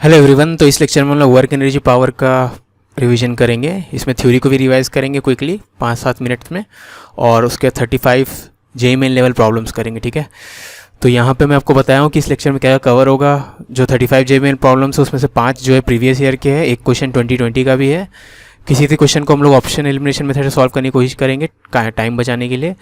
Hello everyone. तो इस lecture में हम लोग वर्क एनर्जी पावर का रिवीजन करेंगे। इसमें थ्योरी को भी रिवाइज करेंगे क्विकली 5-7 मिनट में, और उसके 35 जेईई मेन लेवल प्रॉब्लम्स करेंगे। ठीक है, तो यहाँ पे मैं आपको बताया हूँ कि इस लेक्चर में क्या कवर होगा। जो 35 जेईई मेन प्रॉब्लम्स है उसमें से 5 जो है प्रीवियस ईयर के हैं, एक क्वेश्चन 2020 का भी है। किसी भी क्वेश्चन को हम लोग ऑप्शन एलिमिनेशन मेथड से सॉल्व करने की कोशिश करेंगे टाइम बचाने के लिए।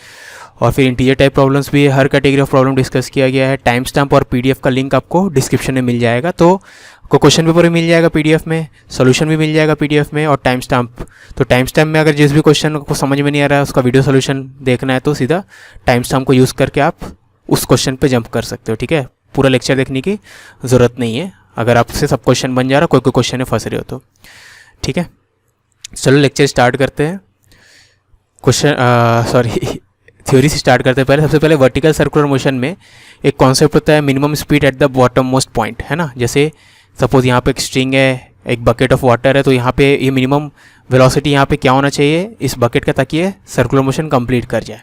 और फिर इंटीजर टाइप प्रॉब्लम्स भी है, हर कैटेगरी ऑफ प्रॉब्लम डिस्कस किया गया है। टाइम स्टैम्प और पीडीएफ का लिंक आपको डिस्क्रिप्शन में मिल जाएगा। तो आपको क्वेश्चन पेपर भी मिल जाएगा पीडीएफ में, सोल्यूशन भी मिल जाएगा पीडीएफ में, और टाइम स्टैम्प। तो टाइम स्टैम्प में अगर जिस भी क्वेश्चन को समझ में नहीं आ रहा है उसका वीडियो सोल्यूशन देखना है तो सीधा टाइम स्टैम्प को यूज़ करके आप उस क्वेश्चन पे जंप कर सकते हो। ठीक है, पूरा लेक्चर देखने की ज़रूरत नहीं है अगर आपसे सब क्वेश्चन बन जा रहा, कोई क्वेश्चन में फंस रहे हो तो। ठीक है, चलो लेक्चर स्टार्ट करते हैं। थ्योरी से स्टार्ट करते हैं। पहले सबसे पहले वर्टिकल सर्कुलर मोशन में एक कॉन्सेप्ट होता है minimum speed at the bottom most point, है ना। जैसे सपोज यहाँ पे एक स्ट्रिंग है, एक बकेट ऑफ वाटर है, तो यहाँ पे ये मिनिमम वेलोसिटी यहाँ पे क्या होना चाहिए इस बकेट का, ताकि ये सर्कुलर मोशन कंप्लीट कर जाए।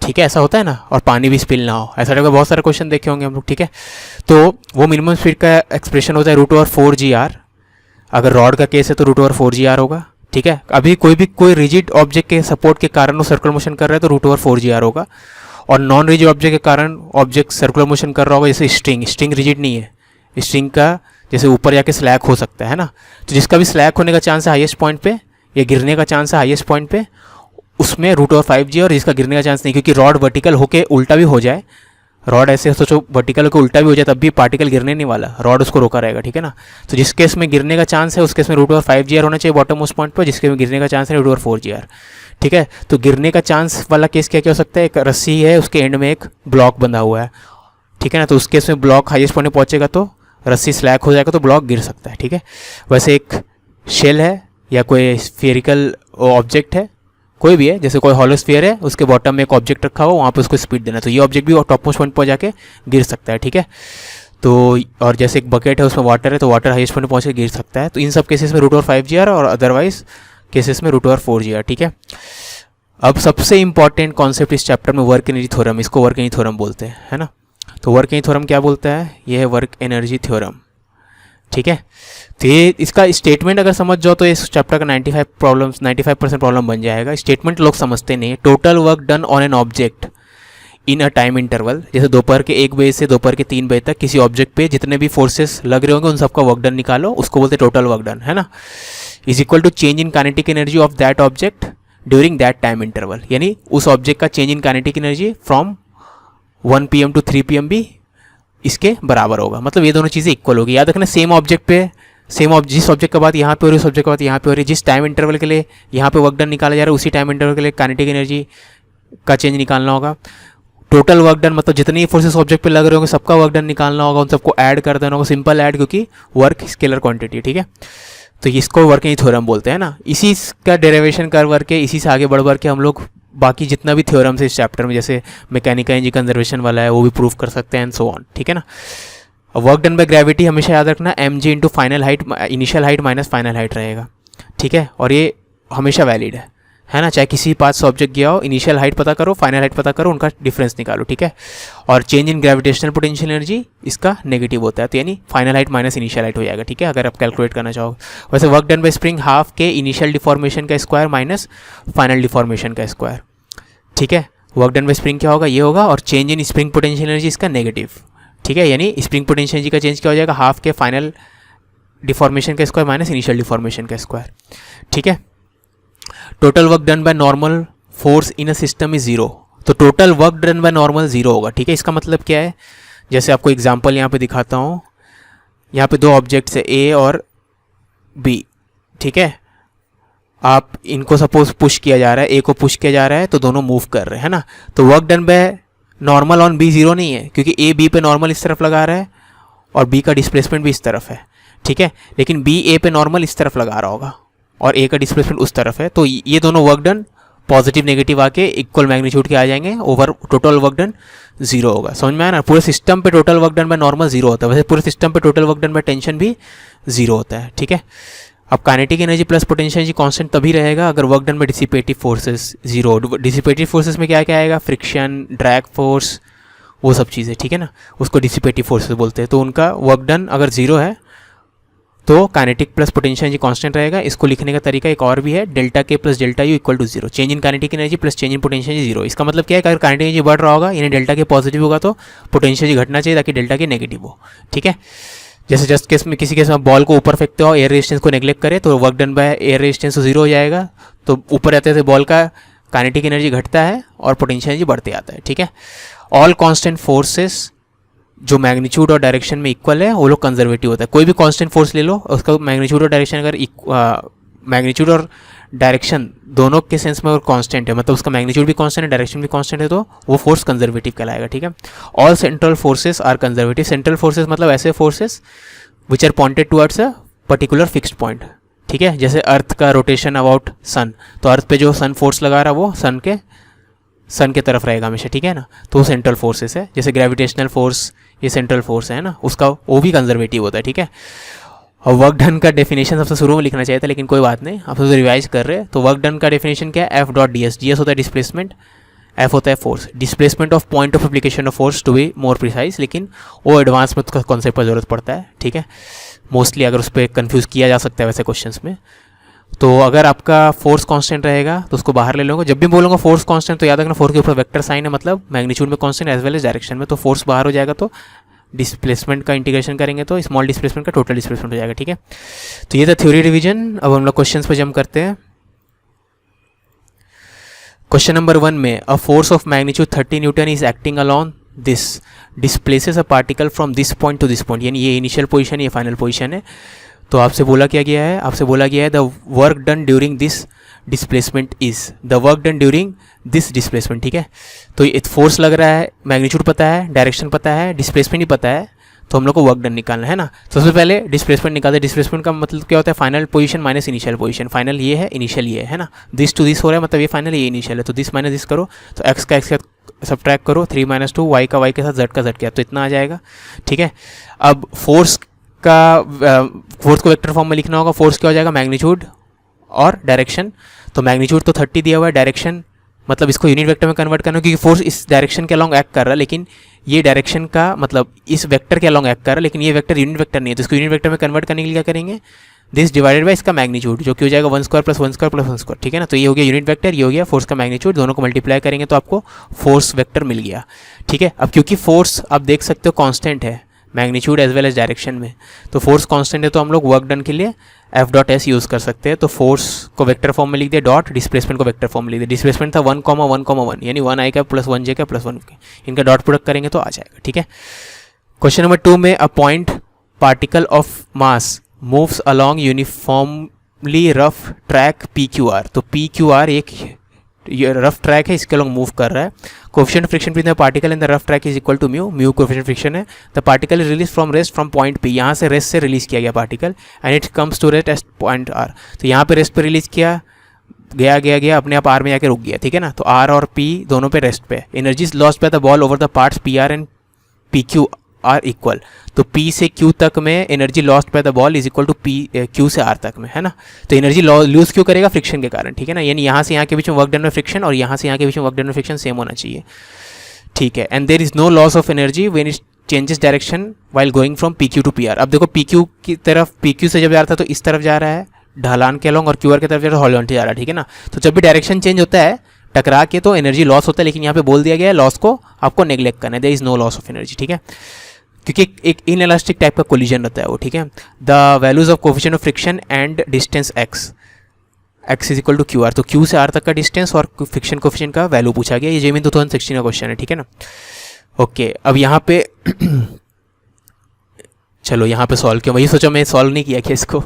ठीक है, ऐसा होता है ना, और पानी भी स्पिल ना हो। ऐसा टाइप का बहुत सारे क्वेश्चन देखे होंगे हम लोग। ठीक है, तो वो मिनिमम स्पीड का एक्सप्रेशन होता है √4gr। अगर रॉड का केस है तो √4gr होगा। ठीक है, अभी कोई रिजिड ऑब्जेक्ट के सपोर्ट के कारण वो सर्कुलर मोशन कर रहा है तो √4gr होगा। और नॉन रिजिड ऑब्जेक्ट के कारण ऑब्जेक्ट सर्कुलर मोशन कर रहा होगा, जैसे स्ट्रिंग रिजिड नहीं है, स्ट्रिंग का जैसे ऊपर जाके स्लैक हो सकता है ना। तो जिसका भी स्लैक होने का चांस है हाईएस्ट पॉइंट पे, या गिरने का चांस है हाईएस्ट पॉइंट पे, उसमें √5g। और जिसका गिरने का चांस नहीं, क्योंकि रॉड वर्टिकल होके उल्टा भी हो जाए, रॉड ऐसे सोचो वर्टिकल को उल्टा भी हो जाए तब भी पार्टिकल गिरने नहीं वाला, रॉड उसको रोका रहेगा। ठीक है ना, तो जिस केस में गिरने का चांस है उस केस में √5gr होना चाहिए बॉटम मोस्ट पॉइंट पर, जिसके में गिरने का चांस है √4gr। ठीक है, तो गिरने का चांस वाला केस क्या क्या हो सकता है, एक रस्सी है उसके एंड में एक ब्लॉक बंधा हुआ है। ठीक है ना, तो उस केस में ब्लॉक हाईएस्ट पॉइंट में पहुंचेगा तो रस्सी स्लैक हो जाएगा तो ब्लॉक गिर सकता है। ठीक है, वैसे एक शेल है या कोई स्फेरिकल ऑब्जेक्ट है, कोई भी है, जैसे कोई हॉलो स्फीयर है उसके बॉटम में एक ऑब्जेक्ट रखा हुआ, वहाँ पे उसको स्पीड देना, तो ये ऑब्जेक्ट भी टॉप मोस्ट पॉइंट पर जाके गिर सकता है। ठीक है, तो और जैसे एक बकेट है उसमें वाटर है तो वाटर हाईएस्ट पॉइंट पहुँच के गिर सकता है। तो इन सब केसेस में √5gr और अदरवाइज केसेस में √4gr। ठीक है, अब सबसे इंपॉर्टेंट कॉन्सेप्ट इस चैप्टर में वर्क एनर्जी थ्योरम, इसको वर्क एनर्जी थ्योरम बोलते हैं, है ना। तो वर्क एनर्जी थ्योरम क्या बोलता है, ये है वर्क एनर्जी थ्योरम। ठीक है, तो ये इसका स्टेटमेंट अगर समझ जाओ तो इस चैप्टर का 95% प्रॉब्लम बन जाएगा। स्टेटमेंट लोग समझते नहीं है। Total work done on an object in a time interval, जैसे दोपहर के 1 बजे से दोपहर के 3 बजे तक किसी ऑब्जेक्ट पे जितने भी फोर्सेस लग रहे होंगे उन सबका वर्क डन निकालो, उसको बोलते हैं टोटल वर्क डन, है ना। Is equal to change in kinetic energy of that object during that time interval, यानी उस ऑब्जेक्ट का change in kinetic energy from 1 PM to 3 PM भी इसके बराबर होगा। मतलब ये दोनों चीज़ें इक्वल होगी। याद रखना, सेम ऑब्जेक्ट पे जिस ऑब्जेक्ट का बात यहाँ पे हो रही है उस ऑब्जेक्ट का बात यहाँ पे हो रही है, जिस टाइम इंटरवल के लिए यहाँ पे वर्क डन निकाला जा रहा है उसी टाइम इंटरवल के लिए काइनेटिक एनर्जी का चेंज निकालना होगा। टोटल वर्क डन मतलब जितनी फोर्सेस ऑब्जेक्ट पे लग रहे होंगे सबका वर्क डन निकालना होगा, उन सबको ऐड कर देना होगा, सिंपल ऐड, क्योंकि वर्क स्केलर क्वांटिटी। ठीक है, तो इसको वर्क एनर्जी थ्योरम बोलते हैं ना। इसी का डेरिवेशन कर वर्क के, इसी से आगे बढ़ के हम लोग बाकी जितना भी थ्योरम्स है इस चैप्टर में, जैसे मैकेनिकल एनर्जी कंजर्वेशन वाला है वो भी प्रूव कर सकते हैं एंड सो ऑन। ठीक है ना, वर्क डन बाय ग्रेविटी हमेशा याद रखना mg into final height, initial height minus final height रहेगा। ठीक है, और ये हमेशा वैलिड है ना। चाहे किसी पाथ से ऑब्जेक्ट गया हो, इनिशियल हाइट पता करो, फाइनल हाइट पता करो, उनका डिफरेंस निकालो। ठीक है, और change in gravitational potential energy इसका नेगेटिव होता है, तो यानी final height minus initial height हो जाएगा। ठीक है, अगर आप कैलकुलेट करना चाहो। वैसे work done bye spring half के इनिशियल डिफॉर्मेशन का स्क्वायर माइनस फाइनल डिफॉर्मेशन का स्क्वायर। ठीक है, वर्क डन बाय स्प्रिंग क्या होगा, ये होगा, और change in spring potential energy इसका नेगेटिव। ठीक है, यानी स्प्रिंग पोटेंशियल एनर्जी का चेंज क्या हो जाएगा, हाफ के फाइनल डिफॉर्मेशन का स्क्वायर माइनस इनिशियल डिफॉर्मेशन का स्क्वायर। ठीक है, total work done by normal force in a system is 0, तो total work done by normal 0 होगा। ठीक है, इसका मतलब क्या है, जैसे आपको एग्जांपल यहाँ पे दिखाता हूँ। यहाँ पे दो ऑब्जेक्ट्स है A और B। ठीक है, आप इनको सपोज पुश किया जा रहा है, A को पुश किया जा रहा है तो दोनों मूव कर रहे हैं, है ना। तो work done by normal on B 0 नहीं है, क्योंकि A B पे नॉर्मल इस तरफ लगा रहा है और B का डिस्प्लेसमेंट भी इस तरफ है। ठीक है, लेकिन B A पे नॉर्मल इस तरफ लगा रहा होगा और A का डिस्प्लेसमेंट उस तरफ है, तो ये दोनों वर्क डन पॉजिटिव नेगेटिव आके इक्वल मैग्नीट्यूड के आ जाएंगे, ओवर टोटल वर्क डन 0 होगा। समझ में आया ना, पूरे सिस्टम पे total work done by normal 0 होता है, वैसे पूरे सिस्टम पे total work done by tension भी 0 होता है। ठीक है, अब kinetic energy plus potential energy constant तभी रहेगा अगर work done bye dissipative forces 0। Dissipative forces में क्या क्या आएगा, फ्रिक्शन, ड्रैग फोर्स, वो सब चीज़ें। ठीक है ना, उसको डिसिपेटिव फोर्सेस बोलते हैं। तो उनका वर्क डन अगर 0 है तो kinetic plus potential energy constant रहेगा। इसको लिखने का तरीका एक और भी है, delta K plus delta U equal to zero, change in kinetic energy plus change in potential energy zero. इसका मतलब क्या है, अगर काइनेटिक एनर्जी बढ़ रहा होगा यानी डेल्टा के पॉजिटिव होगा तो पोटेंशियल एनर्जी घटना चाहिए ताकि डेल्टा के नेगेटिव हो, ठीक है। जैसे जस्ट केस में किसी केस में बॉल को ऊपर फेंकते हो, एयर रेजिस्टेंस को नेग्लेक्ट करे तो work done by air resistance zero हो जाएगा, तो ऊपर जाते थे बॉल का काइनेटिक एनर्जी घटता है और पोटेंशियल एनर्जी बढ़ते आता है, ठीक है। ऑल कांस्टेंट फोर्सेस जो मैग्नीट्यूड और डायरेक्शन में इक्वल है वो लोग कंजर्वेटिव होता है। कोई भी कांस्टेंट फोर्स ले लो, उसका मैग्नीट्यूड और डायरेक्शन अगर मैग्नीट्यूड और डायरेक्शन दोनों के सेंस में अगर कांस्टेंट है, मतलब उसका मैग्नीट्यूड भी कांस्टेंट है, डायरेक्शन भी कांस्टेंट है, तो वो फोर्स कंजर्वेटिव कहलाएगा, ठीक है। All central forces are conservative. Central forces मतलब ऐसे forces which are pointed towards a particular fixed point, ठीक है। जैसे अर्थ का रोटेशन अबाउट सन, तो अर्थ पे जो सन फोर्स लगा रहा है वो सन के तरफ रहेगा हमेशा, ठीक है ना, तो वो सेंट्रल फोर्सेस है। जैसे ग्रेविटेशनल फोर्स ये सेंट्रल फोर्स है ना, उसका वो भी कंजर्वेटिव होता है, ठीक है। और वर्क डन का डेफिनेशन सबसे शुरू में लिखना चाहिए था, लेकिन कोई बात नहीं, आप तो रिवाइज कर रहे हैं। तो वर्क डन का डेफिनेशन क्या है, F dot D S. D S होता है डिस्प्लेसमेंट, एफ होता है force, displacement of point of application of force to be more precise, लेकिन वो एडवांस में उसका कॉन्सेप्ट पर जरूरत पड़ता है, ठीक है। मोस्टली अगर उस पर कन्फ्यूज़ किया जा सकता है वैसे क्वेश्चंस में। तो अगर आपका फोर्स कांस्टेंट रहेगा तो उसको बाहर ले लूँगा। जब भी बोलूँगा फोर्स कांस्टेंट तो याद रखना फोर्स के ऊपर वेक्टर साइन है, मतलब मैग्नीट्यूड में constant as well as direction में, तो फोर्स बाहर हो जाएगा तो डिस्प्लेसमेंट का इंटीग्रेशन करेंगे तो स्मॉल डिस्प्लेसमेंट का टोटल डिस्प्लेसमेंट हो जाएगा, ठीक है। तो ये था थ्योरी रिवीजन। अब हम लोग क्वेश्चंस पे जंप करते हैं। क्वेश्चन नंबर 1 में a force of magnitude 30 Newton is acting alone this displaces a particle from this point two this point, यानी ये इनिशियल पोजीशन ये फाइनल पोजीशन है। तो आपसे बोला क्या गया है, आपसे बोला गया है the work done during this displacement is the work done during this displacement, ठीक है। तो ये फोर्स लग रहा है, मैग्नीट्यूड पता है, डायरेक्शन पता है, डिस्प्लेसमेंट ही पता है, तो हम लोग को वर्क डन निकालना है ना। तो सबसे पहले डिस्प्लेसमेंट निकालते हैं। डिस्प्लेसमेंट का मतलब क्या होता है, final position minus initial position. Final ये है, इनिशियल ये है ना, दिस टू दिस हो रहा है, मतलब ये फाइनल ये इनिशियल है, तो दिस माइनस दिस करो, तो एक्स का एक्स के साथ सब्ट्रैक्ट करो, 3 - 2, वाई का वाई के साथ, जेड का जेड के साथ, तो इतना आ जाएगा, ठीक है। अब फोर्स को वेक्टर फॉर्म में लिखना होगा। फोर्स क्या हो जाएगा, मैग्नीट्यूड और डायरेक्शन। तो मैग्नीट्यूड तो 30 दिया हुआ है, डायरेक्शन मतलब इसको यूनिट वेक्टर में कन्वर्ट करना, क्योंकि फोर्स इस डायरेक्शन के अलॉन्ग एक्ट कर रहा है, लेकिन ये डायरेक्शन का मतलब इस वेक्टर के अलॉन्ग एक्ट कर रहा है, लेकिन ये वेक्टर यूनिट वेक्टर नहीं है, तो इसको यूनिट वेक्टर में कन्वर्ट करने के लिए क्या करेंगे, दिस डिवाइडेड बाय इसका मैग्नीट्यूड, जो कि हो जाएगा 1² + 1² + 1², ठीक है ना। तो ये हो गया यूनिट वेक्टर, ये हो गया फोर्स का मैग्नीट्यूड, दोनों को मल्टीप्लाई करेंगे तो आपको फोर्स वेक्टर मिल गया, ठीक है। अब क्योंकि फोर्स आप देख सकते हो कांस्टेंट है magnitude as well as direction में, तो फोर्स कांस्टेंट है तो हम लोग वर्क डन के लिए एफ डॉट एस यूज़ कर सकते हैं। तो फोर्स को वेक्टर फॉर्म में लिख दिया, डॉट डिस्प्लेसमेंट को वेक्टर फॉर्म में लिख दिया। डिस्प्लेसमेंट था 1,1,1 यानी 1 i का प्लस 1 j का प्लस 1 के, इनका डॉट प्रोडक्ट करेंगे तो आ जाएगा, ठीक है। क्वेश्चन नंबर 2 में a point particle of mass moves along uniformly rough track PQR। तो PQR एक ये रफ ट्रैक है, इसके अलॉन्ग मूव कर रहा है। Coefficient friction between the particle in the rough track is equal to mu, mu coefficient friction है। The particle is release from rest from point P, यहाँ से रेस्ट से रिलीज किया गया particle, and it comes to rest at point R। तो यहाँ पे rest पे रिलीज किया, गया अपने आप R में जाके रुक गया, ठीक है ना। तो R और P दोनों पे रेस्ट पे। Energy lost by the ball over the parts PR and PQ are equal, तो P से Q तक में energy lost by the ball is equal to Q से R तक में, है ना। तो एनर्जी लूज क्यों करेगा, फ्रिक्शन के कारण, ठीक है ना। यानी यहाँ से यहाँ के बीच में वर्क डन में फ्रिक्शन और यहाँ से यहाँ के बीच में वर्क डन में फ्रिक्शन सेम होना चाहिए, ठीक है। And there is no loss of energy when it changes direction while going from PQ to PR। अब देखो PQ की तरफ, PQ से जब जा रहा था तो इस तरफ जा रहा है ढलान के अलॉन्ग, और QR की तरफ जा रहा है हॉरिजॉन्टल जा रहा है, ठीक है ना। तो जब भी डायरेक्शन चेंज होता है टकरा के तो एनर्जी लॉस होता है, लेकिन यहाँ पे बोल दिया गया है लॉस को आपको नेग्लेक्ट करना है, there is no loss of energy, ठीक है, क्योंकि एक इनएलास्टिक टाइप का कोलिजन रहता है वो, ठीक है। The values of coefficient of friction and distance x is equal to QR। तो Q से R तक का डिस्टेंस और फ्रिक्शन कोएफिशिएंट का वैल्यू पूछा गया, ये जेईई 2016 का क्वेश्चन है, ठीक है ना। ओके, अब यहाँ पे चलो यहाँ पे सॉल्व किया, वही सोचा मैं सॉल्व नहीं किया क्या इसको।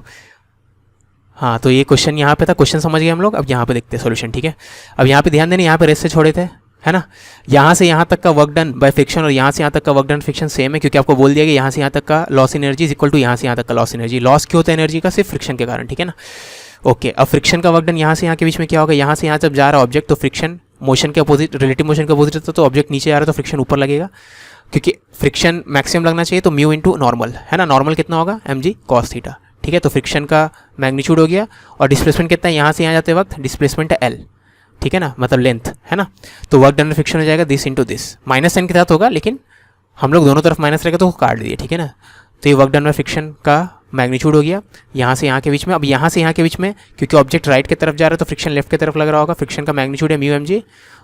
हाँ, तो ये क्वेश्चन यहाँ पे था, क्वेश्चन समझ गए हम लोग। अब यहाँ पे देखते हैं सॉल्यूशन, ठीक है। अब यहाँ पे ध्यान देना, यहाँ पे रेस्ट से छोड़े थे, है ना। यहाँ से यहाँ तक का वर्क डन बाय फ्रिक्शन और यहाँ से यहाँ तक का वर्क डन फ्रिक्शन सेम है, क्योंकि आपको बोल दिया कि यहाँ से यहाँ तक का loss energy is equal to यहाँ से यहाँ तक का लॉस एनर्जी। लॉस क्यों होता है एनर्जी का, सिर्फ फ्रिक्शन के कारण, ठीक है ना। ओके, अब फ्रिक्शन का वर्क डन यहाँ से यहाँ के बीच में क्या होगा, यहाँ से यहाँ जब जा रहा ऑब्जेक्ट तो फ्रिक्शन मोशन के अपोजिट, रिलेटिव मोशन के अपोजिट होता है, तो ऑब्जेक्ट नीचे आ रहा है तो फ्रिक्शन ऊपर लगेगा, क्योंकि फ्रिक्शन मैक्सिमम लगना चाहिए, तो म्यू इंटू नॉर्मल, है ना। नॉर्मल कितना होगा, mg cos थीटा, ठीक है। तो फ्रिक्शन का मैग्नीट्यूड हो गया, और डिस्प्लेसमेंट कितना है, यहाँ से यहाँ जाते वक्त डिस्प्लेसमेंट है L, ठीक है ना, मतलब लेंथ, है ना। तो वर्क डन फ्रिक्शन हो जाएगा this into this, minus sign के साथ होगा, लेकिन हम लोग दोनों तरफ माइनस रहेगा तो काट दिए, ठीक है ना। तो ये वर्क डन में फ्रिक्शन का मैग्नीट्यूड हो गया यहाँ से यहाँ के बीच में। अब यहाँ से यहाँ के बीच में क्योंकि ऑब्जेक्ट राइट की तरफ जा रहा है तो फ्रिक्शन लेफ्ट की तरफ लग रहा होगा, फ्रिक्शन का मैग्नीट्यूड है म्यू एम जी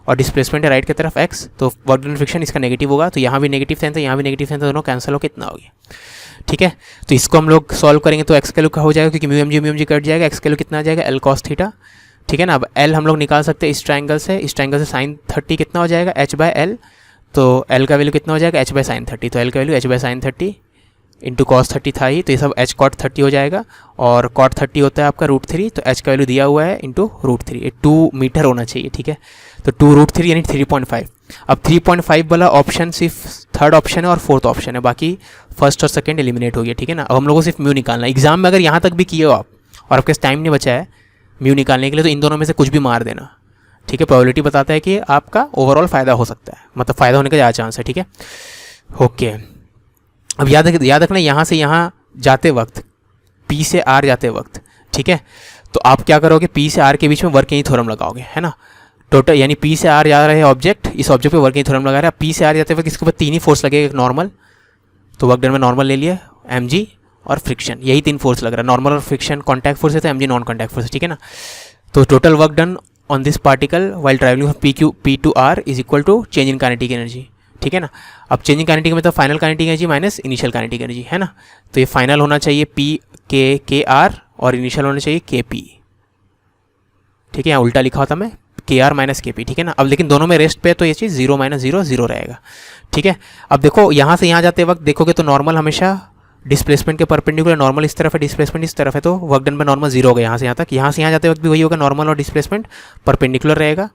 और डिस्प्लेसमेंट है राइट की तरफ एक्स, तो वर्क डन फ्रिक्शन इसका नेगेटिव होगा, तो यहाँ भी नेगेटिव साइन था यहाँ भी नेगेटिव साइन था, दोनों कैंसिल होकर इतना हो गया। ठीक है, तो इसको हम लोग सॉल्व करेंगे तो एक्स का वैल्यू हो जाएगा क्योंकि म्यू एम जी कट जाएगा, एक्स का वैल्यू कितना आ जाएगा एल कॉस थीटा। ठीक है ना, अब एल हम लोग निकाल सकते हैं इस ट्रायंगल से साइन 30 कितना हो जाएगा एच बाय एल, तो एल का वैल्यू कितना हो जाएगा एच बाय साइन 30, तो एल का value H by sine 30 into cos 30 था ही, तो ये सब एच कॉट 30 हो जाएगा और कॉट 30 होता है आपका √3, तो एच का वैल्यू दिया हुआ है इंटू √3, ये 2 मीटर होना चाहिए। ठीक है, तो 2√3 यानी 3.5। अब 3.5 वाला ऑप्शन सिर्फ थर्ड ऑप्शन है और फोर्थ ऑप्शन है, बाकी फर्स्ट और सेकंड एलिमिनेट हो गया। ठीक है ना, अब हम लोगों को सिर्फ म्यू निकालना है। एग्जाम में अगर यहाँ तक भी किए हो आप और आपके टाइम नहीं बचा है म्यू निकालने के लिए तो इन दोनों में से कुछ भी मार देना। ठीक है, प्रोबेबिलिटी बताता है कि आपका ओवरऑल फ़ायदा हो सकता है, मतलब फ़ायदा होने का ज़्यादा चांस है। ठीक है, ओके। अब याद रखना यहाँ से यहाँ जाते वक्त P से R जाते वक्त, ठीक है, तो आप क्या करोगे P से R के बीच में वर्किंग थ्योरम लगाओगे, है ना। टोटल यानी P से R जा रहे हैं ऑब्जेक्ट, इस ऑब्जेक्ट पे वर्किंग थ्योरम लगा रहा है। P से R जाते वक्त इसके ऊपर 3 ही फोर्स लगेगा, एक नॉर्मल, तो वर्क डन में नॉर्मल ले लिया, mg और फ्रिक्शन, यही 3 फोर्स लग रहा है। नॉर्मल और फ्रिक्शन कॉन्टैक्ट फोर्स है तो mg नॉन कॉन्टैक्ट फोर्स है। ठीक है ना, तो total work done on this particle while travelling P to R is equal to change in kinetic energy. ठीक है ना, अब चेंज इन काइनेटिक में तो final kinetic energy minus initial kinetic energy, है ना, तो ये फाइनल होना चाहिए P के R और इनिशियल होना चाहिए KP। ठीक है, यहाँ उल्टा लिखा होता मैं KR माइनस KP। ठीक है ना, अब लेकिन दोनों में रेस्ट पे तो ये चीज़ 0 - 0 0 रहेगा। ठीक है, अब देखो यहाँ से यहाँ जाते वक्त देखोगे तो नॉर्मल हमेशा डिस्प्लेसमेंट के परपेंडिकुलर, नॉर्मल इस तरफ है डिस्प्लेसमेंट इस तरफ है, तो वर्क डन में नॉर्मल 0 होगा यहाँ से यहाँ तक। यहाँ से यहाँ जाते वक्त भी वही होगा, नॉर्मल और डिस्प्लेसमेंट परपेंडिकुलर रहेगा,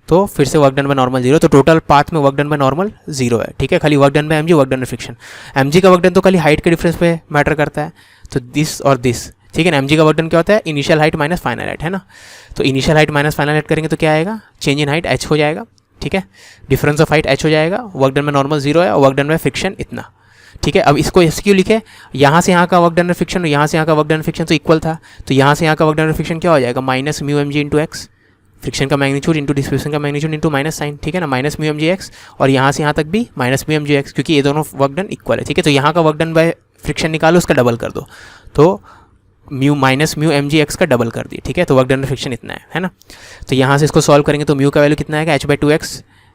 तो फिर से वर्क डन में नॉर्मल 0, तो टोटल पाथ में वर्क डन में नॉर्मल 0 है। ठीक है, खाली वर्क डन में mg, वर्क डन में फ्रिक्शन। mg का वर्क डन तो खाली हाइट के डिफरेंस पे मैटर करता है, तो दिस और दिस। ठीक है ना, mg का वर्क डन क्या होता है initial height minus final height, है ना, तो initial height minus final height करेंगे तो क्या आएगा चेंज इन हाइट h हो जाएगा। ठीक है, डिफरेंस ऑफ हाइट h हो जाएगा, वर्क डन में नॉर्मल 0 है और वर्क डन में फ्रिक्शन इतना। ठीक है, अब इसको ऐसे क्यों लिखे, यहाँ से यहाँ का वर्क डन में फ्रिक्शन, यहाँ से यहाँ का वर्क डन फ्रिक्शन तो इक्वल था, तो यहाँ से यहाँ का वर्क डन फ्रिक्शन क्या हो जाएगा minus mu mg into x, friction का मैग्नीट्यूड इंटू डिस्प्लेसमेंट का मैग्नीट्यूड इंटू माइनस साइन। ठीक है ना, माइनस म्यू mg एक्स और यहाँ से यहाँ तक भी माइनस म्यू mg एक्स, क्योंकि ये दोनों वर्क डन इक्वल है। ठीक है, तो यहाँ का वर्क डन बाय फ्रिक्शन निकालो, उसका डबल कर दो, तो माइनस म्यू mg एक्स का डबल कर दिए। ठीक है, तो वर्क डन फ्रिक्शन इतना है ना, तो यहाँ से इसको सॉल्व करेंगे तो म्यू का वैल्यू कितना आएगा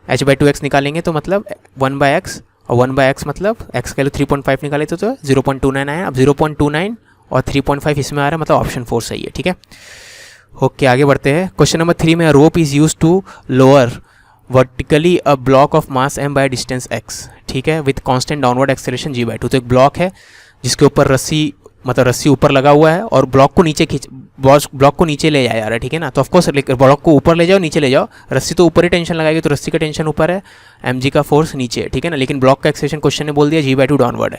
h/2x निकालेंगे तो मतलब 1/x और 1/x मतलब x का वैल्यू 3.5 निकाले तो 0.29 आया। अब 0.29 और 3.5 इसमें आ रहा है, मतलब ऑप्शन 4 सही है। ठीक है, ओके, आगे बढ़ते हैं। क्वेश्चन नंबर 3 में rope is use to lower vertically a block of mass m by distance x। ठीक है, with constant downward acceleration g/2। तो एक ब्लॉक है जिसके ऊपर रस्सी ऊपर लगा हुआ है और ब्लॉक को नीचे ले जाया जा रहा है। ठीक है ना, तो ऑफकोर्स ब्लॉक को ऊपर ले जाओ नीचे ले जाओ, रस्सी तो ऊपर ही टेंशन लगाएगी, तो रस्सी का टेंशन ऊपर है, mg का फोर्स नीचे है। ठीक है ना, लेकिन ब्लॉक का एक्सेलरेशन क्वेश्चन ने बोल दिया g/2 डाउनवर्ड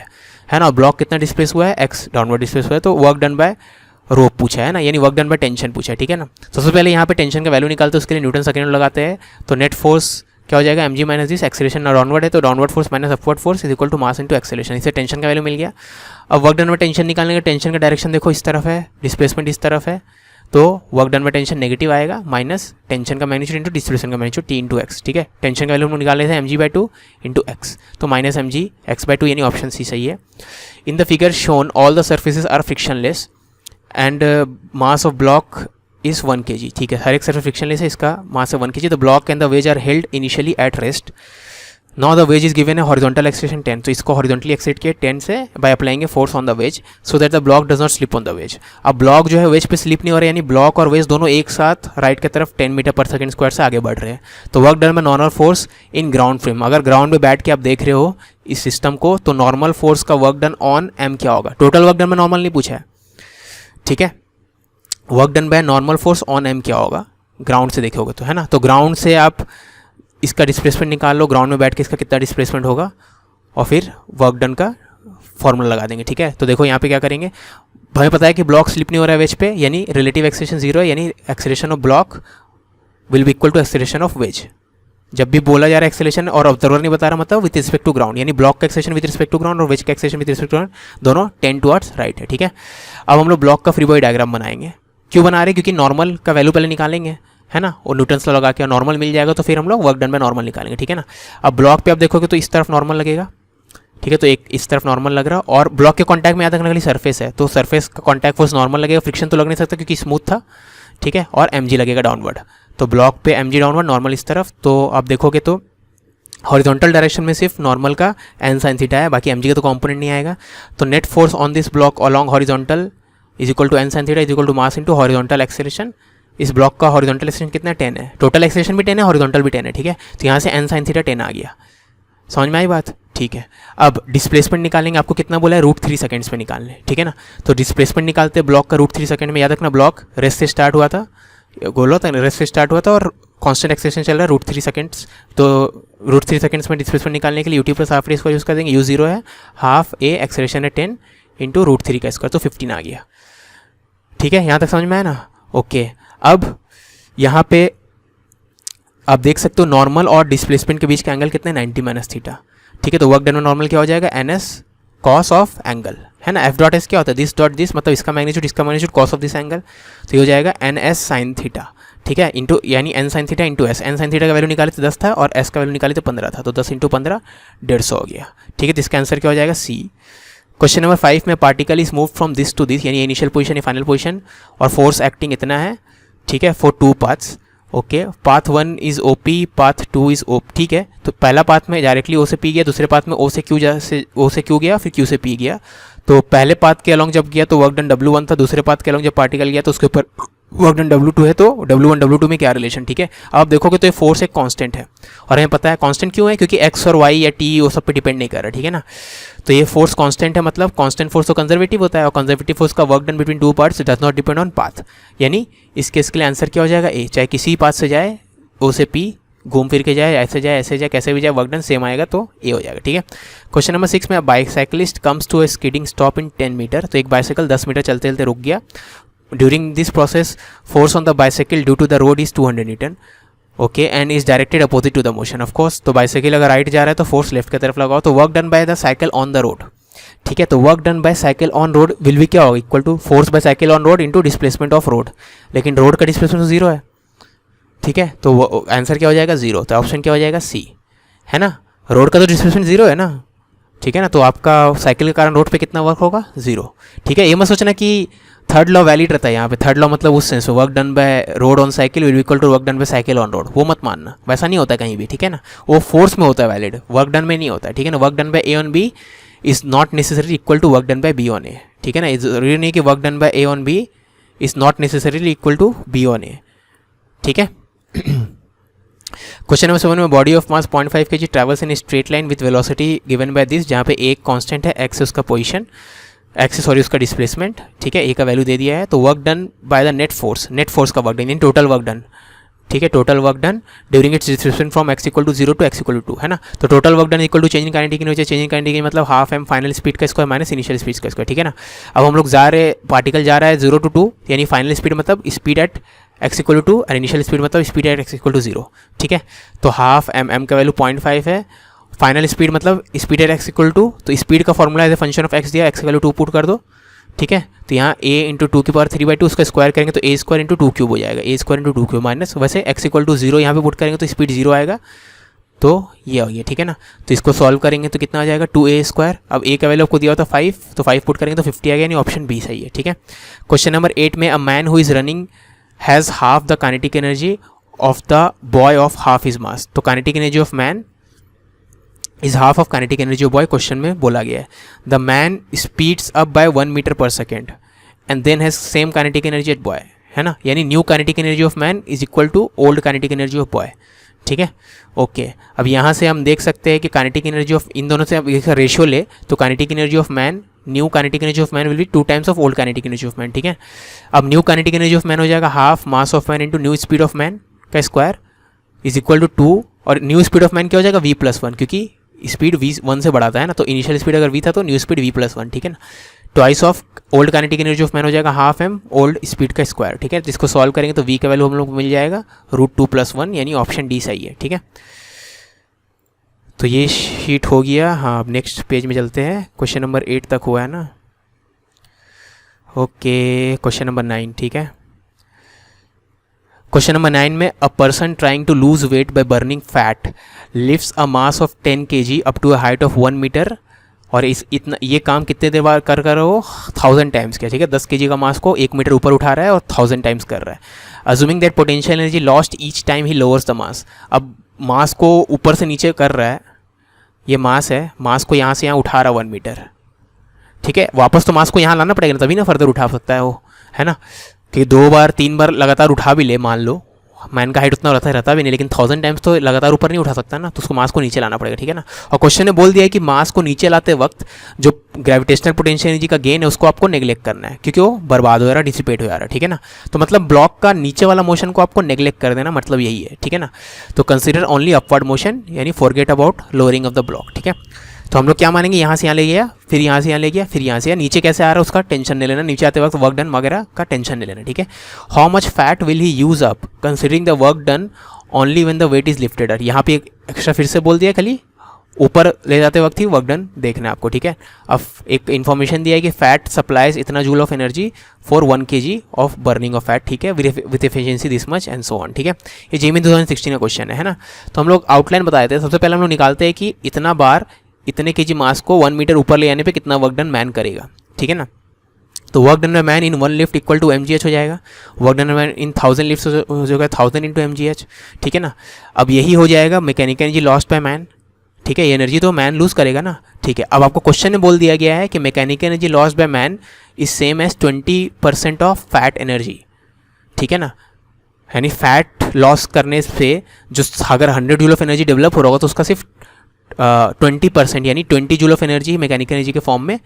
है ना, ब्लॉक कितना डिस्प्लेस हुआ है x डाउनवर्ड डिस्प्लेस हुआ है, तो वर्क डन बाय रोप पूछा है ना, यानी वर्क डन बाय टेंशन पूछा है। ठीक है ना, सबसे पहले यहाँ पे टेंशन का वैल्यू निकालते हैं, उसके लिए न्यूटन सेकेंड लॉ लगाते हैं, तो नेट फोर्स क्या हो जाएगा mg minus this, acceleration downward है तो downward force minus upward force is equal to mass into acceleration, इससे टेंशन का वैल्यू मिल गया। अब वर्क डन में टेंशन निकालने का, टेंशन का डायरेक्शन देखो इस तरफ है, डिस्प्लेसमेंट इस तरफ है, तो वर्क डन में टेंशन नेगेटिव आएगा, माइनस टेंशन का मैग्नीट्यूड इंटू डिस्प्लेसमेंट का मैग्नीट्यूड t इंटू एक्स। ठीक है, टेंशन का वैल्यू हम लोग निकाले थे mg/2 इंटू एक्स, तो माइनस mg x/2 यानी ऑप्शन सी सही है। In the figure shown all the surfaces are frictionless and mass of block is 1 kg। ठीक है, हर एक सरफेस फ्रिक्शनलेस है, इसका मास है 1 kg। The block and the wedge are held initially at rest, now the wedge is given है horizontal acceleration 10, तो इसको horizontally एक्सेट किया 10 से by applying a force on the wedge so that the block does not slip on the wedge. अब block जो है veg pay slip नहीं हो रहा है, यानी ब्लॉक और वेज दोनों एक साथ राइट की तरफ 10 मीटर पर सेकंड स्क्वायर से आगे बढ़ रहे हैं। तो वर्क डन में normal force in ground frame, अगर ग्राउंड में बैठ के आप देख रहे हो इस सिस्टम को, तो नॉर्मल फोर्स का वर्क डन ऑन m क्या होगा, टोटल वर्क डन में नॉर्मल नहीं पूछा है। ठीक है, work done by normal force on m क्या होगा ग्राउंड से देखोगे तो, है ना, तो ग्राउंड से आप इसका डिस्प्लेसमेंट निकाल लो, ग्राउंड में बैठ के इसका कितना डिस्प्लेसमेंट होगा और फिर वर्क डन का फॉर्मूला लगा देंगे। ठीक है, तो देखो यहाँ पे क्या करेंगे, हमें पता है कि ब्लॉक स्लिप नहीं हो रहा है वेज पे, यानी रिलेटिव एक्सेलरेशन 0 है, यानी acceleration of block will be equal to acceleration of wedge. जब भी बोला जा रहा है एक्सेलरेशन और ऑब्जर्वर नहीं बता रहा, मतलब विथ रिस्पेक्ट टू ग्राउंड, यानी ब्लॉक का acceleration with respect to ground और वेज का acceleration with respect to ground दोनों 10 टुवर्ड्स राइट है। ठीक है, अब हम लोग ब्लॉक का फ्री बॉडी डायग्राम बनाएंगे। क्यों बना रहे हैं, क्योंकि नॉर्मल का वैल्यू पहले निकालेंगे, है ना, और न्यूटन्स लॉ लगा के नॉर्मल मिल जाएगा तो फिर हम लोग वर्क डन में नॉर्मल निकालेंगे। ठीक है ना, अब ब्लॉक पे आप देखोगे तो इस तरफ नॉर्मल लगेगा, ठीक है। तो एक इस तरफ नॉर्मल लग रहा, और ब्लॉक के कॉन्टैक्ट में याद रखने वाली सरफेस है, तो सरफेस का कॉन्टैक्ट फोर्स नॉर्मल लगेगा, फ्रिक्शन तो लग नहीं सकता क्योंकि स्मूथ था, ठीक है। और mg लगेगा डाउनवर्ड, तो ब्लॉक पे mg डाउनवर्ड, नॉर्मल इस तरफ। तो आप देखोगे तो हॉरिजॉन्टल डायरेक्शन में सिर्फ नॉर्मल का n sin थीटा है, बाकी mg का तो कंपोनेंट नहीं आएगा। तो net force on this block along horizontal is equal to n sin theta is equal to mass into horizontal acceleration. इस ब्लॉक का हॉरिजॉन्टल एक्सेलरेशन कितना 10 है, टोटल एक्सेलरेशन भी 10 है, हॉरिजॉन्टल भी 10 है, ठीक है। तो यहाँ से n sin थीटा 10 आ गया, समझ में आई बात, ठीक है। अब डिस्प्लेसमेंट निकालेंगे, आपको कितना बोला है, √3 सेकंड्स में निकालने, ठीक है ना। तो डिस्प्लेसमेंट निकालते ब्लॉक का √3 सेकंड में, याद रखना ब्लॉक रेस्ट से स्टार्ट हुआ था, गोलो तक रेस्ट से स्टार्ट हुआ था और कांस्टेंट एक्सेलरेशन चल रहा है √3 सेकंड्स। तो √3 सेकंड्स में डिस्प्लेसमेंट निकालने के लिए ut प्लस हाफ इसको यूज़ कर देंगे, u0 है हाफ a, एक्सेलरेशन है 10 इंटू √3 का स्क्वायर, तो 15 आ गया, ठीक है। यहाँ तक समझ में आया ना, ओके। अब यहाँ पे आप देख सकते हो नॉर्मल और डिस्प्लेसमेंट के बीच का एंगल कितना है, 90 माइनस थीटा, ठीक है। तो वर्क डन में नॉर्मल क्या हो जाएगा, ns कॉस ऑफ एंगल, है ना। f डॉट एस क्या होता है, दिस डॉट दिस, मतलब इसका मैग्नीट्यूड इसका magnitude cos of this angle, तो ये हो जाएगा ns साइन थीटा, ठीक है, इंटू यानी n sine theta into s। n sine theta का वैल्यू निकाले तो 10 था और s का वैल्यू निकाले तो 15 था, तो 10 इंटू 15 150 हो गया, ठीक है। तो इसका आंसर क्या हो जाएगा, C। क्वेश्चन नंबर 5 में particle is move from this to this, यानी इनिशियल पोजीशन या फाइनल पोजीशन, और फोर्स एक्टिंग इतना है, ठीक है, for 2 paths, okay. Path 1 is OP, path 2 is OP, ठीक है। तो पहला पाथ में डायरेक्टली O से P गया, दूसरे पाथ में O से Q गया, फिर Q से P गया। तो पहले पाथ के अलॉन्ग जब गया तो वर्क डन W1 था, दूसरे पाथ के अलॉन्ग जब पार्टिकल गया तो उसके ऊपर वर्क डन W2 है, तो W1 W2 में क्या रिलेशन, ठीक है। अब आप देखोगे तो ये फोर्स एक कांस्टेंट है, और हमें पता है कांस्टेंट क्यों है, क्योंकि x और y या t वो सब पे डिपेंड नहीं कर रहा, ठीक है ना। तो ये फोर्स कांस्टेंट है, मतलब कांस्टेंट फोर्स तो कंजर्वेटिव होता है, और कंजर्वेटिव फोर्स का work done between 2 parts does not depend on path, यानी इस केस के लिए आंसर क्या हो जाएगा, A। चाहे किसी पाथ से जाए, O से P घूम फिर के जाए, ऐसे जाए, कैसे भी जाए, वर्क डन सेम आएगा, तो A हो जाएगा, ठीक है। क्वेश्चन नंबर 6 में bicyclist comes to a skidding stop in 10 metre, तो एक बाइसाइकिल 10 मीटर चलते चलते रुक गया। During this process force on the bicycle due to the road is 200 newton, okay, and is directed opposite to the motion, of course. तो bicycle अगर right जा रहा है तो फोर्स लेफ्ट की तरफ लगाओ, तो work done by the cycle on the road, ठीक है। तो work done by cycle on road will भी क्या होगा, equal to force by cycle on road into displacement of road, लेकिन रोड का डिस्प्लेसमेंट 0 है, ठीक है। तो आंसर क्या हो जाएगा, 0। तो ऑप्शन क्या हो जाएगा, C, है ना। रोड का तो डिस्प्लेसमेंट 0 है ना, ठीक है ना। तो आपका साइकिल के कारण रोड पे कितना वर्क होगा, 0, ठीक है। ये मत सोचना कि थर्ड लॉ वैलिड रहता है यहाँ पे, थर्ड लॉ मतलब उस sense work done by road on cycle will equal to work done by cycle on road, वो मत मानना, वैसा नहीं होता कहीं भी, ठीक है ना। वो फोर्स में होता है वैलिड, वर्क डन में नहीं होता है, ठीक है ना। Work done by A on B is not necessarily equal to work done by B on A, ठीक है ना। जरूरी नहीं कि work done by A on B is not necessarily equal to B on A, ठीक है। Question number 7 में body of mass 0.5 kg travels in straight line with velocity given by this, जहाँ पे एक कांस्टेंट है, x उसका position, x sorry उसका displacement, ठीक है, a का वैल्यू दे दिया है। तो work done by the net force का work done, in total work done, ठीक है, total work done during its displacement from x equal to 0 to x equal to 2, है ना। तो total work done equal to change in kinetic energy, change in kinetic energy मतलब half m final speed का square minus initial speed का square, ठीक है ना। अब हम लोग जा रहे, पार्टिकल जा रहा है 0 टू 2, यानी फाइनल स्पीड मतलब speed at x equal to 2 और इनिशियल स्पीड मतलब speed at x equal to 0, ठीक है। तो हाफ m का वैल्यू 0.5 है, फाइनल स्पीड मतलब speed at x equal to, तो स्पीड का formula as a function of x दिया, x का वैल्यू 2 पुट कर दो, ठीक है। तो यहाँ a इंटू 2 की पावर 3/2 उसका स्क्वायर करेंगे तो a स्क्वायर इंटू 2 क्यूब हो जाएगा, a square into 2 cube minus, वैसे x इक्वल टू 0 यहाँ पे पुट करेंगे तो स्पीड 0 आएगा, तो ये हो गया, ठीक है ना। तो इसको सॉल्व करेंगे तो कितना आ जाएगा, 2a स्क्वायर, अब a का वैल्यू आपको दिया होता 5, तो 5 पुट करेंगे तो 50 आ गया, यानी ऑप्शन B सही है, ठीक है। क्वेश्चन नंबर 8 में a man who is running has half the kinetic energy of the boy of half his mass, तो kinetic energy of man is half of kinetic energy of boy, question में बोला गया है। The man speeds up by 1 metre पर second and then has same kinetic energy at boy, है ना, यानी new kinetic energy of man is equal to old kinetic energy of boy, ठीक है, ओके। अब यहाँ से हम देख सकते हैं कि काइनेटिक एनर्जी ऑफ इन दोनों से अब इसका रेशियो ले तो kinetic energy of man, new kinetic energy of man will be 2 times of old kinetic energy of man, ठीक है। अब new kinetic energy of man हो जाएगा half mass of man into new speed of man का square is equal to 2, और new speed of man क्या हो जाएगा v+1, क्योंकि स्पीड v1 से बढ़ाता है ना, तो इनिशियल स्पीड अगर v था तो न्यू स्पीड v+1, ठीक है ना। Twice of old kinetic energy of man हो जाएगा हाफ m ओल्ड स्पीड का स्क्वायर, ठीक है। जिसको सॉल्व करेंगे तो v का वैल्यू हम लोग को मिल जाएगा √2+1, यानी ऑप्शन डी सही है, ठीक है। तो ये शीट हो गया। हाँ, अब नेक्स्ट पेज में चलते हैं, क्वेश्चन नंबर 8 तक हुआ है ना, ओके। क्वेश्चन नंबर 9, ठीक है। क्वेश्चन नंबर 9 में a person trying to lose weight by burning fat lifts a mass of 10 kg up to a height of 1 metre और इस इतना ये काम कितने देर बाद कर रहे हो, 1000 टाइम्स किया, ठीक है। 10 kg का मास को 1 मीटर ऊपर उठा रहा है और 1000 टाइम्स कर रहा है। Assuming that potential energy lost each time he lowers the mass. अब मास को ऊपर से नीचे कर रहा है, ये मास है, मास को यहाँ से यहाँ उठा रहा है 1 मीटर, ठीक है। वापस तो मास को यहाँ लाना पड़ेगा ना, तभी ना फर्दर उठा सकता है वो, है ना। कि 2 बार 3 बार लगातार उठा भी ले, मान लो मैन का हाइट उतना रहता भी नहीं, लेकिन 1000 टाइम्स तो लगातार ऊपर नहीं उठा सकता ना, तो उसको मास को नीचे लाना पड़ेगा, ठीक है ना। और क्वेश्चन ने बोल दिया है कि मास को नीचे लाते वक्त जो ग्रेविटेशनल पोटेंशियल एनर्जी का गेन है उसको आपको नेग्लेक्ट करना है, क्योंकि वो बर्बाद हो जा रहा है, डिसिपेट हो जा रहा है, ठीक है ना। तो मतलब ब्लॉक का नीचे वाला मोशन को आपको नेग्लेक्ट कर देना, मतलब यही है, ठीक है ना। तो कंसिडर ओनली अपवर्ड मोशन, यानी forget about lowering of the block, ठीक है। तो हम लोग क्या मानेंगे, यहाँ से यहाँ ले गया, फिर यहाँ से यहाँ ले गया, फिर यहाँ से यहाँ, नीचे कैसे आ रहा है उसका टेंशन ले लेना, नीचे आते वक्त वर्क डन वगैरह का टेंशन ले लेना, ठीक है। How much fat will he use up considering the work done only when the weight is lifted. यहाँ पे एक एक्स्ट्रा फिर से बोल दिया, खाली ऊपर ले जाते वक्त ही वर्क डन देखना है आपको, ठीक है। अब एक इन्फॉर्मेशन दिया है कि फैट सप्लाइज इतना joule of energy for 1 kg of burning of fat, ठीक है, with efficiency this much and so on, ठीक है। ये जेईई 2016 का क्वेश्चन है ना। तो हम लोग आउटलाइन बता देते हैं। सबसे पहले हम लोग निकालते हैं कि इतना बार इतने kg मास को 1 मीटर ऊपर ले आने पे कितना वर्क डन मैन करेगा, ठीक है ना। तो work done by man in 1 lift equal to mgh हो जाएगा, work done by man in 1000 lift हो जाएगा 1000 इंटू mgh, ठीक है ना। अब यही हो जाएगा mechanical energy lost by man, ठीक है, ये एनर्जी तो मैन लूज करेगा ना, ठीक है। अब आपको क्वेश्चन में बोल दिया गया है कि mechanical energy lost by man is same as 20% of fat energy, ठीक है ना। यानी फैट लॉस करने से जो अगर 100 जूल ऑफ एनर्जी डेवलप हो रहा होगा तो उसका सिर्फ 20% यानी 20 joule of energy mechanical energy के फॉर्म में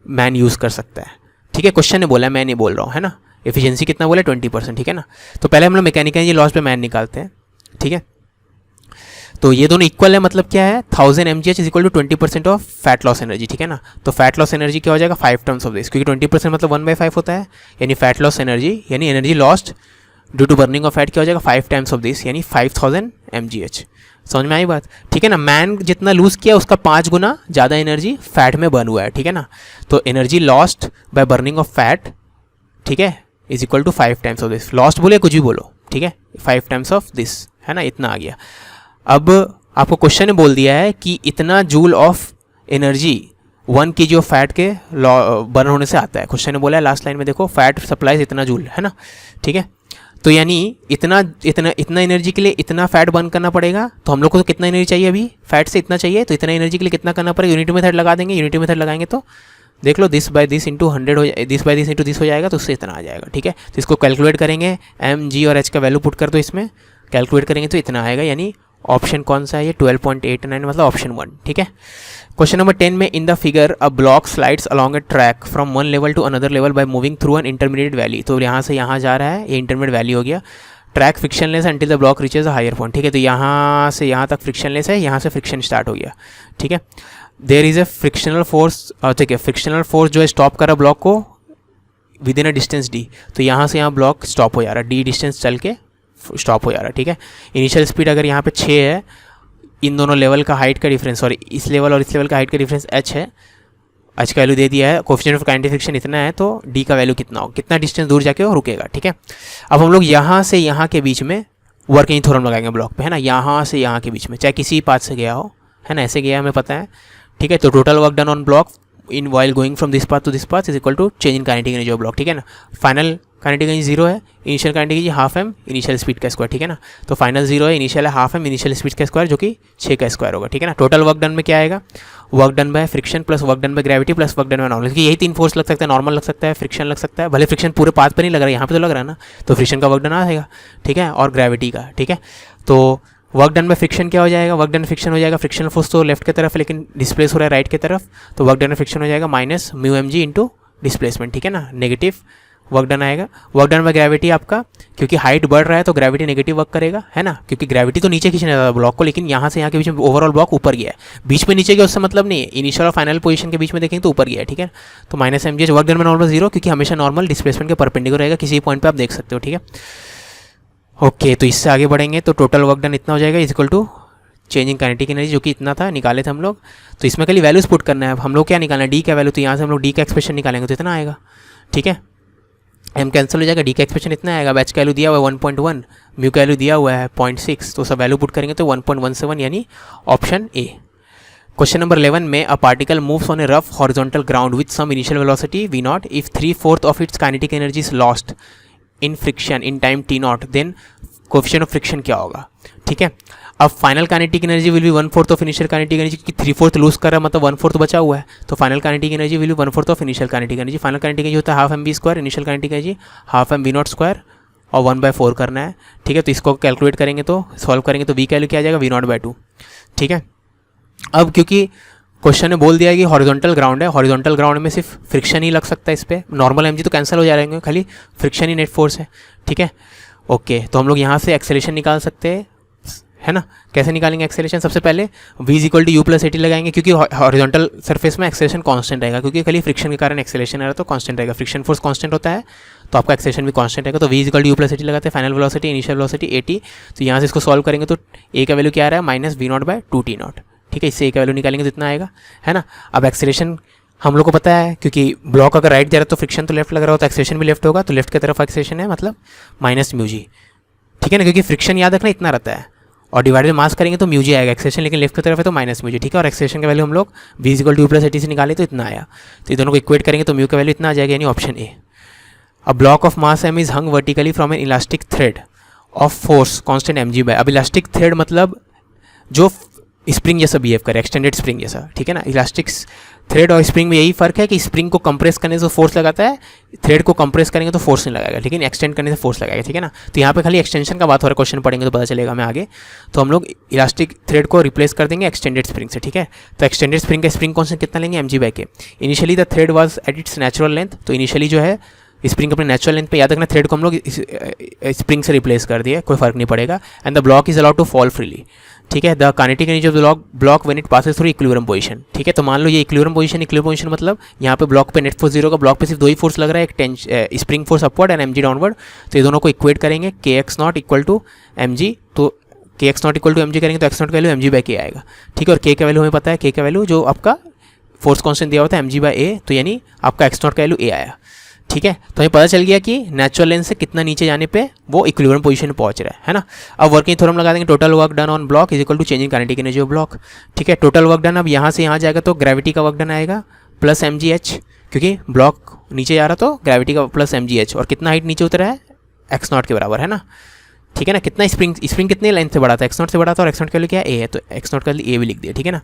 मैन यूज़ कर सकता है, ठीक है। क्वेश्चन ने बोला है, मैं नहीं बोल रहा हूँ, है ना। एफिशिएंसी कितना बोला, 20%, ठीक है ना। तो पहले हम लोग मैकेनिकल एनर्जी लॉस पे मैन निकालते हैं, ठीक है। तो ये दोनों इक्वल है, मतलब क्या है, 1000 mgh is equal to 20% of fat loss energy, ठीक है ना। तो फैट लॉस एनर्जी क्या हो जाएगा, 5 टाइम्स ऑफ दिस, क्योंकि 20% मतलब 1/5 होता है, यानी फैट लॉस एनर्जी यानी energy lost due to burning of fat क्या हो जाएगा, 5 टाइम्स ऑफ दिस, यानी 5000 mgh। समझ में आई बात, ठीक है ना। मैन जितना लूज़ किया उसका 5 गुना ज़्यादा एनर्जी फैट में बर्न हुआ है, ठीक है ना। तो energy lost by burning of fat, ठीक है, is equal to 5 times of this. Lost बोले कुछ भी बोलो, ठीक है, 5 टाइम्स ऑफ दिस, है ना, इतना आ गया। अब आपको क्वेश्चन ने बोल दिया है कि इतना joule of energy 1 kg of fat के बर्न होने से आता है। क्वेश्चन ने बोला है लास्ट लाइन में, देखो फैट सप्लाइज इतना जूल, है ना, ठीक है। तो यानी इतना इतना इतना एनर्जी के लिए इतना फैट बर्न करना पड़ेगा। तो हम लोग को तो कितना एनर्जी चाहिए, अभी फैट से इतना चाहिए, तो इतना एनर्जी के लिए कितना करना पड़ेगा, यूनिटी मेथड लगा देंगे। यूनिटी मेथड लगाएंगे तो देख लो, दिस बाय दिस इंटू 100 हो जाए, this by this into this हो जाएगा, तो उससे इतना आ जाएगा, ठीक है। तो इसको कैलकुलेट करेंगे, एम जी और एच का वैल्यू पुट कर दो इसमें, कैलकुलेट करेंगे तो इतना आएगा, यानी ऑप्शन कौन सा है ये, 12.89, मतलब ऑप्शन 1, ठीक है। क्वेश्चन नंबर 10 में, in the figure a block slides along a track from one level to another level by moving through an intermediate valley. तो यहाँ से यहाँ जा रहा है, ये इंटरमीडिएट वैली हो गया। Track frictionless until the block reaches a higher point, ठीक है। तो यहाँ से यहाँ तक फ्रिक्शनलेस है, यहाँ से फ्रिक्शन स्टार्ट हो गया, ठीक है। There is a frictional force, ठीक है, फ्रिक्शनल फोर्स जो है स्टॉप कर रहा ब्लॉक को with in a distance D. तो यहाँ से यहाँ ब्लॉक स्टॉप हो जा रहा है, डी डिस्टेंस चल के स्टॉप हो जा रहा है, ठीक है। इनिशियल स्पीड अगर यहाँ पे 6 है, इन दोनों लेवल का हाइट का डिफरेंस, सॉरी इस लेवल और इस लेवल का हाइट का डिफरेंस h है, h का वैल्यू दे दिया है, कोएफिशिएंट ऑफ काइनेटिक फ्रिक्शन इतना है, तो d का वैल्यू कितना हो, कितना डिस्टेंस दूर जाके वो रुकेगा, ठीक है। अब हम लोग यहाँ से यहाँ के बीच में वर्किंग थ्योरम लगाएंगे ब्लॉक पे, है ना, यहाँ से यहाँ के बीच में, चाहे किसी पाथ से गया हो, है ना, ऐसे गया हमें पता है, ठीक है। तो total work done on block in while going from this path to this path is equal to change in kinetic energy of block, ठीक है ना। फाइनल काइनेटिक एनर्जी 0 है, initial kinetic energy half m initial speed का square, ठीक है ना। तो final 0 है, इनिशियल है हाफ एम इनिशियल स्पीड का स्क्वायर, जो कि 6 का स्क्वायर होगा, ठीक है ना। टोटल वर्क डन में क्या आएगा, work done by friction plus work done by gravity plus work done by normal, क्योंकि यही 3 फोर्स लग सकता है, नॉर्मल लग सकता है, फ्रिक्शन लग सकता है, भले फ्रिक्शन पूरे पाथ पर नहीं लग रहा है, यहाँ पे तो लग रहा है ना, तो फ्रिक्शन का वर्क डन आएगा, ठीक है, और ग्रेविटी का, ठीक है। तो वर्क डन में फ्रिक्शन क्या हो जाएगा, वर्क डन फ्रिक्शन हो जाएगा, फ्रिक्शनल फोर्स तो लेफ्ट की तरफ है लेकिन डिस्प्लेस हो रहा है राइट की तरफ, तो वर्क डन में फ्रिक्शन हो जाएगा minus mu m g into displacement, ठीक है ना, नेगेटिव वर्क डन आएगा। वर्क डन बाय ग्रेविटी आपका, क्योंकि हाइट बढ़ रहा है तो ग्रेविटी नेगेटिव वर्क करेगा, है ना, क्योंकि ग्रेविटी तो नीचे खींचने वाला ब्लॉक को, लेकिन यहाँ से यहाँ के बीच में ओवरऑल ब्लॉक ऊपर गया है, बीच में नीचे गया उससे मतलब नहीं है, इनिशियल और फाइनल पोजीशन के बीच में देखेंगे तो ऊपर गया है, ठीक है। तो minus M g, work done में नॉर्मल 0, क्योंकि हमेशा नॉर्मल डिस्प्लेसमेंट के परपेंडिकुलर रहेगा, किसी पॉइंट पर आप देख सकते हो, ठीक है। ओके, तो इससे आगे बढ़ेंगे तो टोटल वर्क डन इतना हो जाएगा is equal to change in kinetic energy, जो कि इतना था, निकाले थे हम लोग। तो इसमें खाली वैल्यूज पुट करना है, हम लोग क्या निकालना है, डी का वैल्यू, तो यहाँ से हम लोग डी का एक्सप्रेशन निकालेंगे तो इतना आएगा, ठीक है। एम कैंसिल हो जाएगा, डी का एक्सप्रेशन इतना आएगा, बैच का वैल्यू दिया हुआ है 1.1, म्यू का वैल्यू दिया हुआ है 0.6, तो सब वैल्यू पुट करेंगे तो 1.17, यानी ऑप्शन ए, क्वेश्चन नंबर 11 में a particle moves on a rough horizontal ground with some initial velocity v naught if 3/4 of its kinetic energy is lost in friction in time t naught, then coefficient of friction क्या होगा, ठीक है। अब final kinetic energy will be 1/4 of initial kinetic energy, क्योंकि 3/4 loose कर रहा है मतलब 1/4 बचा हुआ है, तो final kinetic energy will be 1/4 of initial kinetic energy. Final kinetic energy होता है half m we square, initial kinetic energy half m v naught square और 1/4 करना है, ठीक है। तो इसको कैलकुलेट करेंगे तो सॉल्व करेंगे तो वी कैलू क्या आ जाएगा, वी नॉट बाय 2, ठीक है। अब क्योंकि क्वेश्चन ने बोल दिया है कि हॉरिजॉन्टल ग्राउंड है, हॉरिजॉन्टल ग्राउंड में सिर्फ फ्रिक्शन ही लग सकता है, इस पर नॉर्मल एम जी तो कैंसिल हो जाएंगे, खाली फ्रिक्शन ही नेट फोर्स है, ठीक है। ओके, तो हम लोग यहाँ से एक्सेलेरेशन निकाल सकते हैं, है ना। कैसे निकालेंगे एक्सेलेरेशन, सबसे पहले v equal to u plus a t लगाएंगे, क्योंकि हॉरिजॉन्टल सरफेस में एक्सेलेरेशन कांस्टेंट रहेगा, क्योंकि खाली फ्रिक्शन के कारण एक्सेलेरेशन आ रहा है तो कांस्टेंट रहेगा, फ्रिक्शन फोर्स कांस्टेंट होता है तो आपका एक्सेलेरेशन भी कांस्टेंट रहेगा। तो v equal to u plus a t लगाते हैं, फाइनल वेलोसिटी इनिशियल वेलोसिटी 80, तो यहाँ से इसको सॉल्व करेंगे तो a का वैल्यू क्या आ रहा है, minus v naught by 2t naught, ठीक है। इससे a का वैल्यू निकालेंगे तो इतना आएगा, है ना। अब एक्सेलेरेशन हम लोग को पता है, क्योंकि ब्लॉक अगर राइट जा रहा है तो फ्रिक्शन तो लेफ्ट लग रहा हो तो एक्सेलेरेशन भी लेफ्ट होगा, तो लेफ्ट की तरफ एक्सेलेरेशन है मतलब माइनस म्यू जी, ठीक है ना, क्योंकि फ्रिक्शन याद रखना इतना रहता है और डिवाइडेड मास करेंगे तो म्यू जी आएगा एक्सेलेरेशन, लेकिन लेफ्ट की तरफ है तो माइनस म्यू जी, ठीक है। और एक्सेलेरेशन का वैल्यू हम लोग v equal to u plus a t से निकाले तो इतना आया, तो ये दोनों को इक्वेट करेंगे तो म्यू का वैल्यू इतना आ जाएगा, यानी option A. A block of mass m is hung vertically from an elastic thread of force constant mg by, अब इलास्टिक थ्रेड मतलब जो स्प्रिंग जैसा बिहेव करे, एक्सटेंडेड स्प्रिंग जैसा, ठीक है ना। इलास्टिक थ्रेड और स्प्रिंग में यही फर्क है कि स्प्रिंग को कंप्रेस करने से फोर्स लगाता है, थ्रेड को कंप्रेस करेंगे तो फोर्स नहीं लगाएगा, लेकिन एक्सटेंड करने से फोर्स लगाएगा, ठीक है ना। तो यहाँ पे खाली एक्सटेंशन का बात हो रहा है, क्वेश्चन पढ़ेंगे तो पता चलेगा हमें आगे। तो हम लोग इलास्टिक थ्रेड को रिप्लेस कर देंगे एक्सटेंडेड स्प्रिंग से, ठीक है। तो एक्सटेंडेड स्प्रिंग का स्प्रिंग कॉन्स्टेंट कितना लेंगे, mg बाय के। Initially the thread was at its natural length, तो इनिशियली जो है स्प्रिंग अपने नेचुरल लेंथ पे, याद रखना थ्रेड को हम लोग स्प्रिंग से रिप्लेस कर दिए, कोई फर्क नहीं पड़ेगा। And the block is allowed to fall freely, ठीक है। The kinetic energy of the block when it passes through equilibrium position, ठीक है। तो मान लो ये इक्विलिब्रियम पोजीशन मतलब यहाँ पे ब्लॉक पे नेट फोर्स 0 का, ब्लॉक पे सिर्फ दो ही फोर्स लग रहा है, एक spring force upward and mg downward, तो ये दोनों को इक्वेट करेंगे kx naught equal to mg, तो kx naught equal to mg करेंगे तो x नॉट का वैल्यू mg बाय के आएगा, ठीक है। और k का वैल्यू हमें पता है, k का वैल्यू जो आपका फोर्स कॉन्स्टेंट दिया होता है mg बाय a, तो यानी आपका x नॉट का वैल्यू a आया, ठीक है। तो हमें पता चल गया कि नेचुरल लेंथ से कितना नीचे जाने पे वो इक्विलिब्रियम पोजीशन में पहुंच रहा है ना। अब वर्किंग थ्योरम लगा देंगे, total work done on block is equal to change in kinetic energy of block, ठीक है। टोटल वर्क डन अब यहाँ से यहाँ जाएगा तो ग्रेविटी का वर्क डन आएगा प्लस mgh, क्योंकि ब्लॉक नीचे जा रहा तो ग्रेविटी का प्लस mgh, और कितना हाइट नीचे उतरा है, x नॉट के बराबर, है ना, ठीक है ना। कितना स्प्रिंग कितने लेंथ से बढ़ा था, x नॉट से बढ़ा था, और x नॉट का वैल्यू क्या है, a है, तो x नॉट का वैल्यू a भी लिख दिया, ठीक है ना।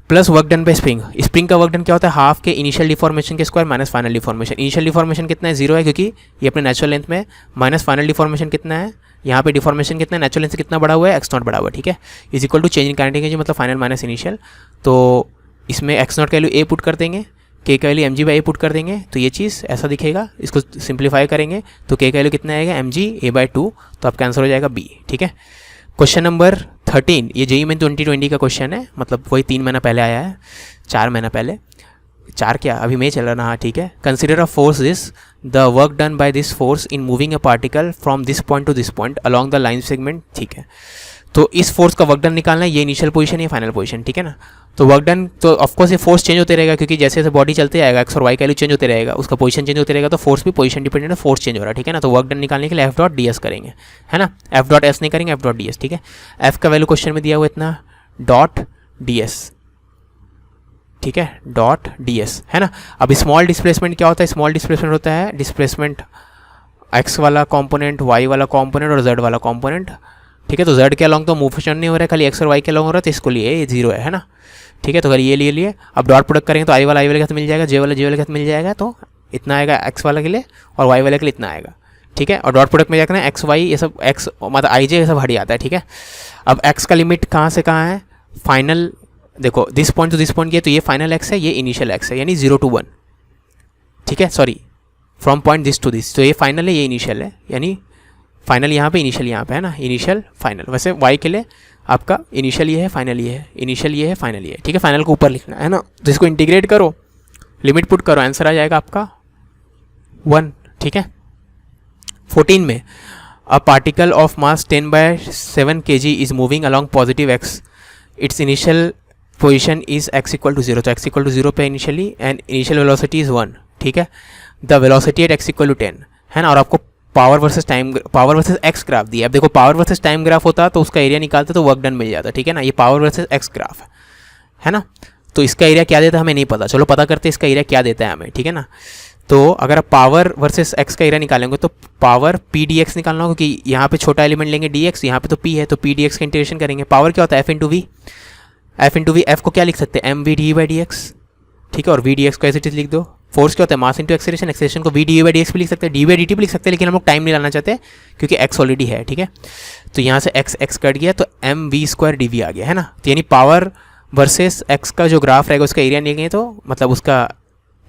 Plus work done bye spring का वर्क डन क्या होता है, हाफ के इनिशियल डिफॉर्मेशन के square minus final deformation. Initial deformation कितना है, 0 है, क्योंकि ये अपने नेचुरल लेंथ में, माइनस फाइनल डिफॉर्मेशन कितना है, यहाँ पे डिफॉर्मेशन कितना है, नेचुरल लेंथ से कितना बड़ा हुआ है, x नॉट बड़ा हुआ है, ठीक है। Is equal to change in kinetic energy मतलब फाइनल माइनस इनिशियल, तो इसमें x नॉट का वैल्यू a पुट कर देंगे, k का value mg by a put कर देंगे, तो ये चीज़ ऐसा दिखेगा। इसको सिंप्लीफाई करेंगे तो k का वैल्यू कितना आएगा, mg a बाय 2, तो आपका आंसर हो जाएगा b, ठीक है। क्वेश्चन नंबर 13, ये जेईई में 2020 का क्वेश्चन है, मतलब वही 3 महीना पहले आया है, 4 महीना पहले, 4 क्या अभी मैं चल रहा, हाँ ठीक है। Consider a force this, the work done by this force in moving a particle from this point two this point along the line segment, ठीक है। तो इस फोर्स का वर्क डन निकालना है, ये इनिशियल पोजीशन है, फाइनल पोजीशन, ठीक है ना। तो वर्क डन तो ऑफकोर्स ये फोर्स चेंज होते रहेगा, क्योंकि जैसे जैसे बॉडी चलते जाएगा एक्स और वाई का वैल्यू चेंज होते रहेगा, उसका पोजीशन चेंज होते रहेगा, तो फोर्स भी पोजीशन डिपेंडेंट है, फोर्स चेंज हो रहा है, ठीक है ना। तो वर्क डन निकालने के लिए एफ डॉट डी एस करेंगे, है ना, एफ डॉट एस नहीं करेंगे, एफ डॉट डी एस, ठीक है। एफ का वैल्यू क्वेश्चन में दिया हुआ इतना डॉट डी एस, ठीक है, डॉट डी एस, है ना। अब स्मॉल डिस्प्लेसमेंट क्या होता है, स्मॉल डिस्प्लेसमेंट होता है डिस्प्लेसमेंट एक्स वाला कॉम्पोनेंट, वाई वाला कॉम्पोनेंट और जेड वाला कॉम्पोनेंट, ठीक है। तो जेड के अलॉन्ग तो मूवमेंट नहीं हो रहा है, खाली एक्स और वाई के अलॉन्ग हो रहा है, तो इसको लिए ये 0 है ना, ठीक है। तो अगर ये लिए अब डॉट प्रोडक्ट करेंगे तो आई वाला के साथ मिल जाएगा, जे वाला के साथ मिल जाएगा, तो इतना आएगा एक्स वाला के लिए और वाई वाले के लिए इतना आएगा, ठीक है। और डॉट प्रोडक्ट में जाकर एक्स वाई ये सब एक्स मतलब आई जे ये सब हट जाता है, ठीक है। अब एक्स का लिमिट कहाँ से कहाँ है, फाइनल देखो this point two this point किया, तो ये फाइनल एक्स है, ये इनिशियल एक्स है, यानी 0 to 1, ठीक है, sorry from point this to this, तो ये फाइनल है, ये इनिशियल है, यानी फाइनल यहाँ पे इनिशियल यहाँ पे है ना, इनिशियल फाइनल। वैसे वाई के लिए आपका इनिशियल ये है, फाइनल ये है, इनिशियल ये है, फाइनल ये है, ठीक है। फाइनल को ऊपर लिखना है ना, तो इसको इंटीग्रेट करो, लिमिट पुट करो, आंसर आ जाएगा आपका 1, ठीक है। 14 में a particle of mass 10/7 kg is moving along positive x, its initial position is x equal to 0, तो x इक्वल टू 0 पे initially and initial velocity is 1, ठीक है। The velocity at x equal to 10 है ना, और आपको power versus x graph दिया। अब देखो पावर वर्सेस टाइम ग्राफ होता तो उसका एरिया निकालते तो वर्क डन मिल जाता, ठीक है ना। ये पावर वर्सेस एक्स ग्राफ है ना। तो इसका एरिया क्या देता है हमें नहीं पता, चलो पता करते हैं इसका एरिया क्या देता है हमें, ठीक है ना। तो अगर आप पावर वर्सेस एक्स का एरिया निकालेंगे तो पावर पी डी एक्स निकालना होगा, क्योंकि यहाँ पे छोटा एलिमेंट लेंगे डी एक्स, यहाँ पे तो पी है, तो पी डी एक्स का इंटीग्रेशन करेंगे। पावर क्या होता है f into v, f into v, f को क्या लिख सकते हैं m v d by d x, ठीक है, और वी डी एक्स को ऐसे लिख दो। फोर्स क्या होता है मास इंटू एक्सेलरेशन, एक्सेलरेशन को v d by d x भी लिख सकते हैं, डी बाई डी टी भी लिख सकते हैं, लेकिन हम लोग टाइम नहीं लाना चाहते क्योंकि एक्स ऑलरेडी है, ठीक है। तो यहाँ से एक्स एक्स कट गया तो M we square d v आ गया, है ना। तो यानी पावर वर्सेस एक्स का जो ग्राफ रहेगा उसका एरिया लेंगे तो मतलब उसका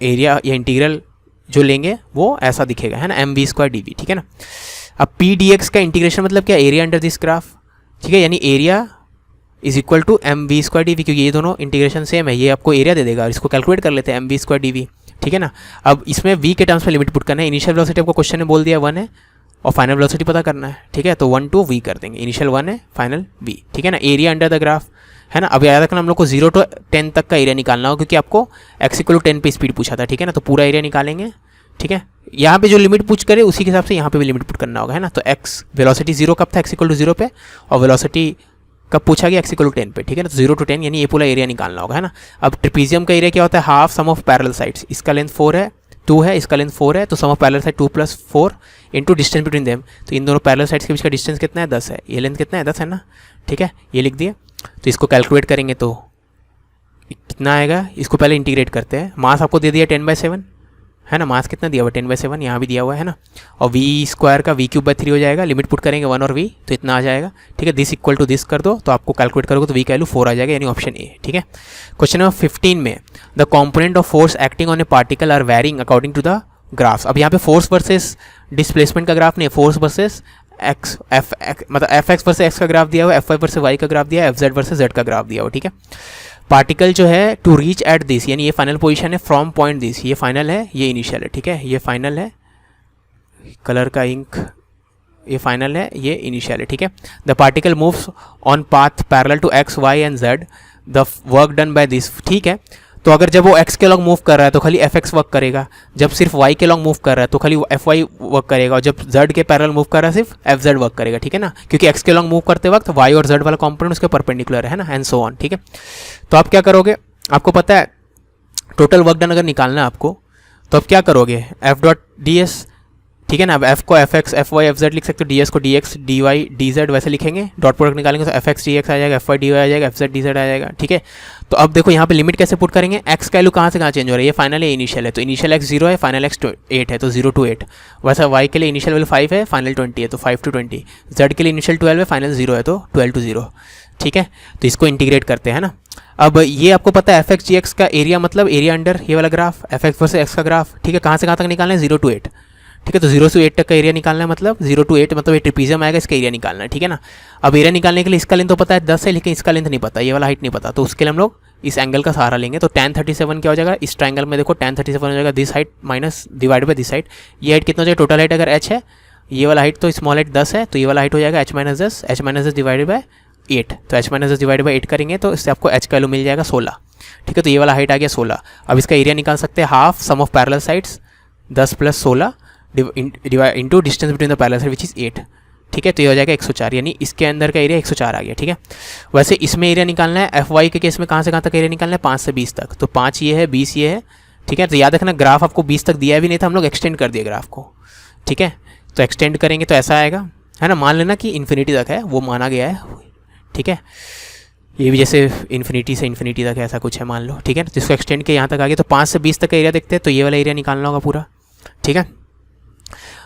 एरिया या इंटीग्रल जो लेंगे वो ऐसा दिखेगा, है ना, m we square d v, ठीक है ना। अब पी डी एक्स का इंटीग्रेशन मतलब क्या, एरिया अंडर दिस ग्राफ, ठीक है, यानी area is equal to m we square d v, क्योंकि ये दोनों इंटीग्रेशन सेम है, ये आपको एरिया दे देगा और इसको कैलकुलेट कर लेते हैं m we square d v, ठीक है ना। अब इसमें वी के टर्म्स में लिमिट पुट करना है, इनिशियल वेलोसिटी आपको क्वेश्चन में बोल दिया 1 है और फाइनल वेलोसिटी पता करना है, ठीक है। तो 1 to v कर देंगे, इनिशियल 1 है फाइनल v, ठीक है ना। एरिया अंडर द ग्राफ, है ना। अब याद रखना हम लोग को 0 to 10 तक का एरिया निकालना होगा, क्योंकि आपको x इक्वल टू 10 पे स्पीड पूछा था, ठीक है ना। तो पूरा एरिया निकालेंगे, ठीक है। यहाँ पे जो लिमिट पूछ करे उसी के हिसाब से यहाँ पे भी लिमिट पुट करना होगा, है ना। तो x वेलोसिटी 0 कब था, x इक्वल टू 0 पे, और वेलोसिटी कब पूछा गया x इक्वल टू 10 पे, ठीक है ना। तो 0 to 10 यानी ये पूरा एरिया निकालना होगा, है ना। अब ट्रिपीजियम का एरिया क्या होता है, half sum of parallel sides, इसका लेंथ 4 है, 2 है, इसका लेंथ 4 है, तो sum of parallel side 2 + 4 into distance between them, तो इन दोनों पैरेलल साइड्स के बीच का डिस्टेंस कितना है 10 है, ये लेंथ कितना है 10 है ना, ठीक है, ये लिख दिया। तो इसको कैलकुलेट करेंगे तो कितना आएगा, इसको पहले इंटीग्रेट करते हैं। मास आपको दे दिया 10/7, है ना, मास कितना दिया हुआ 10/7, यहाँ भी दिया हुआ है ना, और वी स्क्वायर का v³/3 हो जाएगा, लिमिट पुट करेंगे 1 और v, तो इतना आ जाएगा, ठीक है। दिस इक्वल टू दिस कर दो तो आपको कैलकुलेट करोगे तो v का वैल्यू 4 आ जाएगा, यानी ऑप्शन ए, ठीक है। क्वेश्चन नंबर 15 में the component of force acting on a particle are varying according to the graphs. अब यहाँ पे फोर्स वर्सेस डिस्प्लेसमेंट का ग्राफ नहीं है, फोर्स वर्सेस एक्स मतलब एफ एक्स वर्सेस एक्स का ग्राफ दिया हुआ है, एफ वाई वर्सेस वाई का ग्राफ दिया है, एफ जेड वर्सेस जेड का ग्राफ दिया हुआ, ठीक है। पार्टिकल जो है टू रीच एट दिस, यानी ये फाइनल पोजीशन है, फ्रॉम पॉइंट दिस, ये फाइनल है, ये इनिशियल है, ठीक है, ये फाइनल है, कलर का इंक, ये फाइनल है, ये इनिशियल है, ठीक है। The particle moves on path parallel to x y and z, the work done by this, ठीक है। तो अगर जब वो x के लॉन्ग मूव कर रहा है तो खाली एफ एक्स वर्क करेगा, जब सिर्फ y के लॉन्ग मूव कर रहा है तो खाली एफ वाई वर्क करेगा, और जब z के पैरेलल मूव कर रहा है सिर्फ एफ जेड वर्क करेगा, ठीक है ना, क्योंकि x के लॉन्ग मूव करते वक्त y और z वाला कॉम्पोनेंट उसके परपेंडिकुलर है ना, एंड सो ऑन, ठीक है। तो आप क्या करोगे, आपको पता है टोटल वर्क डन अगर निकालना है आपको, तो आप क्या करोगे एफ डॉट डी एस, ठीक है ना। अब एफ को f x f y f z लिख सकते हो, डी एस को d x d y d z वैसे लिखेंगे, डॉट प्रोडक्ट निकालेंगे तो एफ एक्स डी एक्स आ जाएगा, एफ वाई डी वाई आ जाएगा, एफ जेड डी जेड आ जाएगा, ठीक है। तो अब देखो यहाँ पे लिमिट कैसे पुट करेंगे, एक्स का वैल्यू कहाँ से कहाँ चेंज हो रहा है, ये फाइनल है इनिशियल है, तो इनिशियल एक्स 0 है, फाइनल एक्स 8 है, तो 0 to 8। वैसा वाई के लिए इनिशियल वैल्यू 5 है, फाइनल 20 है, तो 5 to 20। जेड के लिए इनिशियल 12 है, फाइनल 0 है, तो 12 to 0, ठीक है। तो इसको इंटीग्रेट करते हैं ना। अब ये आपको पता है एफ एक्स जी एक्स का एरिया मतलब एरिया अंडर ये वाला graph, F x versus x का ग्राफ, ठीक है। कहाँ से कहाँ तक निकालना है 0 to 8, ठीक है। तो 0 से 8 तक का एरिया निकालना है, मतलब 0 to 8 मतलब ये ट्रिपीजियम आएगा, इसका एरिया निकालना है, ठीक है ना। अब एरिया निकालने के लिए इसका लेंथ तो पता है 10 है, लेकिन इसका लेंथ नहीं पता, ये वाला हाइट नहीं पता, तो उसके लिए हम लोग इस एंगल का सहारा लेंगे। तो tan 37 क्या हो जाएगा, इस ट्रायंगल में देखो tan 37 हो जाएगा this height minus divide by this height, ये हाइट कितना हो जाएगा, टोटल हाइट अगर h है, ये वाला हाइट तो स्मॉल हाइट 10 है, तो ये वाला हाइट हो जाएगा h - 10, h - 10 डिवाइडेड बाई 8, तो h - 10 डिवाइडेड बाई 8 करेंगे तो इससे आपको h का वैल्यू मिल जाएगा 16, ठीक है। तो ये वाला हाइट आ गया 16। अब इसका एरिया निकाल सकते हैं, half sum of parallel sides 10 + 16 into distance between the parallel side which is 8, ठीक है। तो ये हो जाएगा 104, यानी इसके अंदर का एरिया 104 आ गया, ठीक है। वैसे इसमें एरिया निकालना है एफ वाई के केस में, कहाँ से कहाँ तक एरिया निकालना है, 5 से 20 तक, तो 5 ये है, 20 ये है, ठीक है। तो याद रखना ग्राफ आपको 20 तक दिया भी नहीं था, हम लोग एक्सटेंड कर दिए ग्राफ को, ठीक है। तो एक्सटेंड करेंगे तो ऐसा आएगा, है ना। मान लेना कि इन्फिनिटी तक है, वो माना गया है, ठीक है। ये भी जैसे इन्फिनिटी से इन्फिनिटी तक ऐसा कुछ है मान लो, ठीक है। जिसको एक्सटेंड के यहाँ तक आ गया, तो 5 से 20 तक का एरिया देखते हैं, तो ये वाला एरिया निकालना होगा पूरा, ठीक है।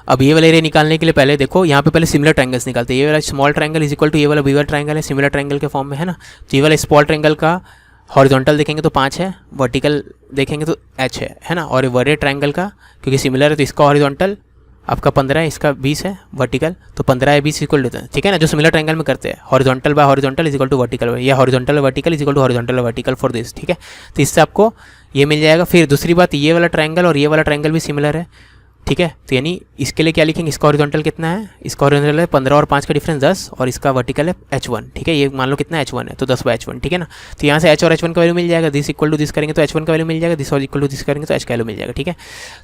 अब ये वाला एरिया निकालने के लिए पहले देखो यहाँ पे पहले सिमिलर ट्रायंगल्स निकालते हैं, ये वाला small triangle is equal to ये वाला बी वाला ट्रायंगल है, सिमिलर ट्रायंगल के फॉर्म में, है ना। तो ये वाला स्मॉल ट्रायंगल का हॉरिजॉन्टल देखेंगे तो 5 है, वर्टिकल देखेंगे तो h है ना। और वर्टेड ट्रायंगल का क्योंकि सिमिलर है तो इसका हॉरिजॉन्टल आपका 15 है, इसका 20 है, वर्टिकल तो 15 है 20 इक्वल टू, ठीक है ना। जो सिमिलर ट्रायंगल में करते हैं horizontal by horizontal is equal to vertical, या horizontal vertical is equal to horizontal vertical for this, ठीक है। तो इससे आपको ये मिल जाएगा। फिर दूसरी बात, ये वाला ट्रायंगल और ये वाला ट्रायंगल भी सिमिलर है, ठीक है। तो यानी इसके लिए क्या लिखेंगे, इसका हॉरिजॉन्टल कितना है, इसका हॉरिजॉन्टल है 15 और 5 का डिफरेंस 10, और इसका वर्टिकल है h1, ठीक है। ये मान लो कितना h1 है, तो 10/h1, ठीक है ना। तो यहाँ से h और h1 का वैल्यू मिल जाएगा, दिस इक्वल टू दिस करेंगे तो h1 का वैल्यू मिल जाएगा, दिस और इक्वल टू दिस करेंगे तो h का वैल्यू मिल जाएगा, ठीक है।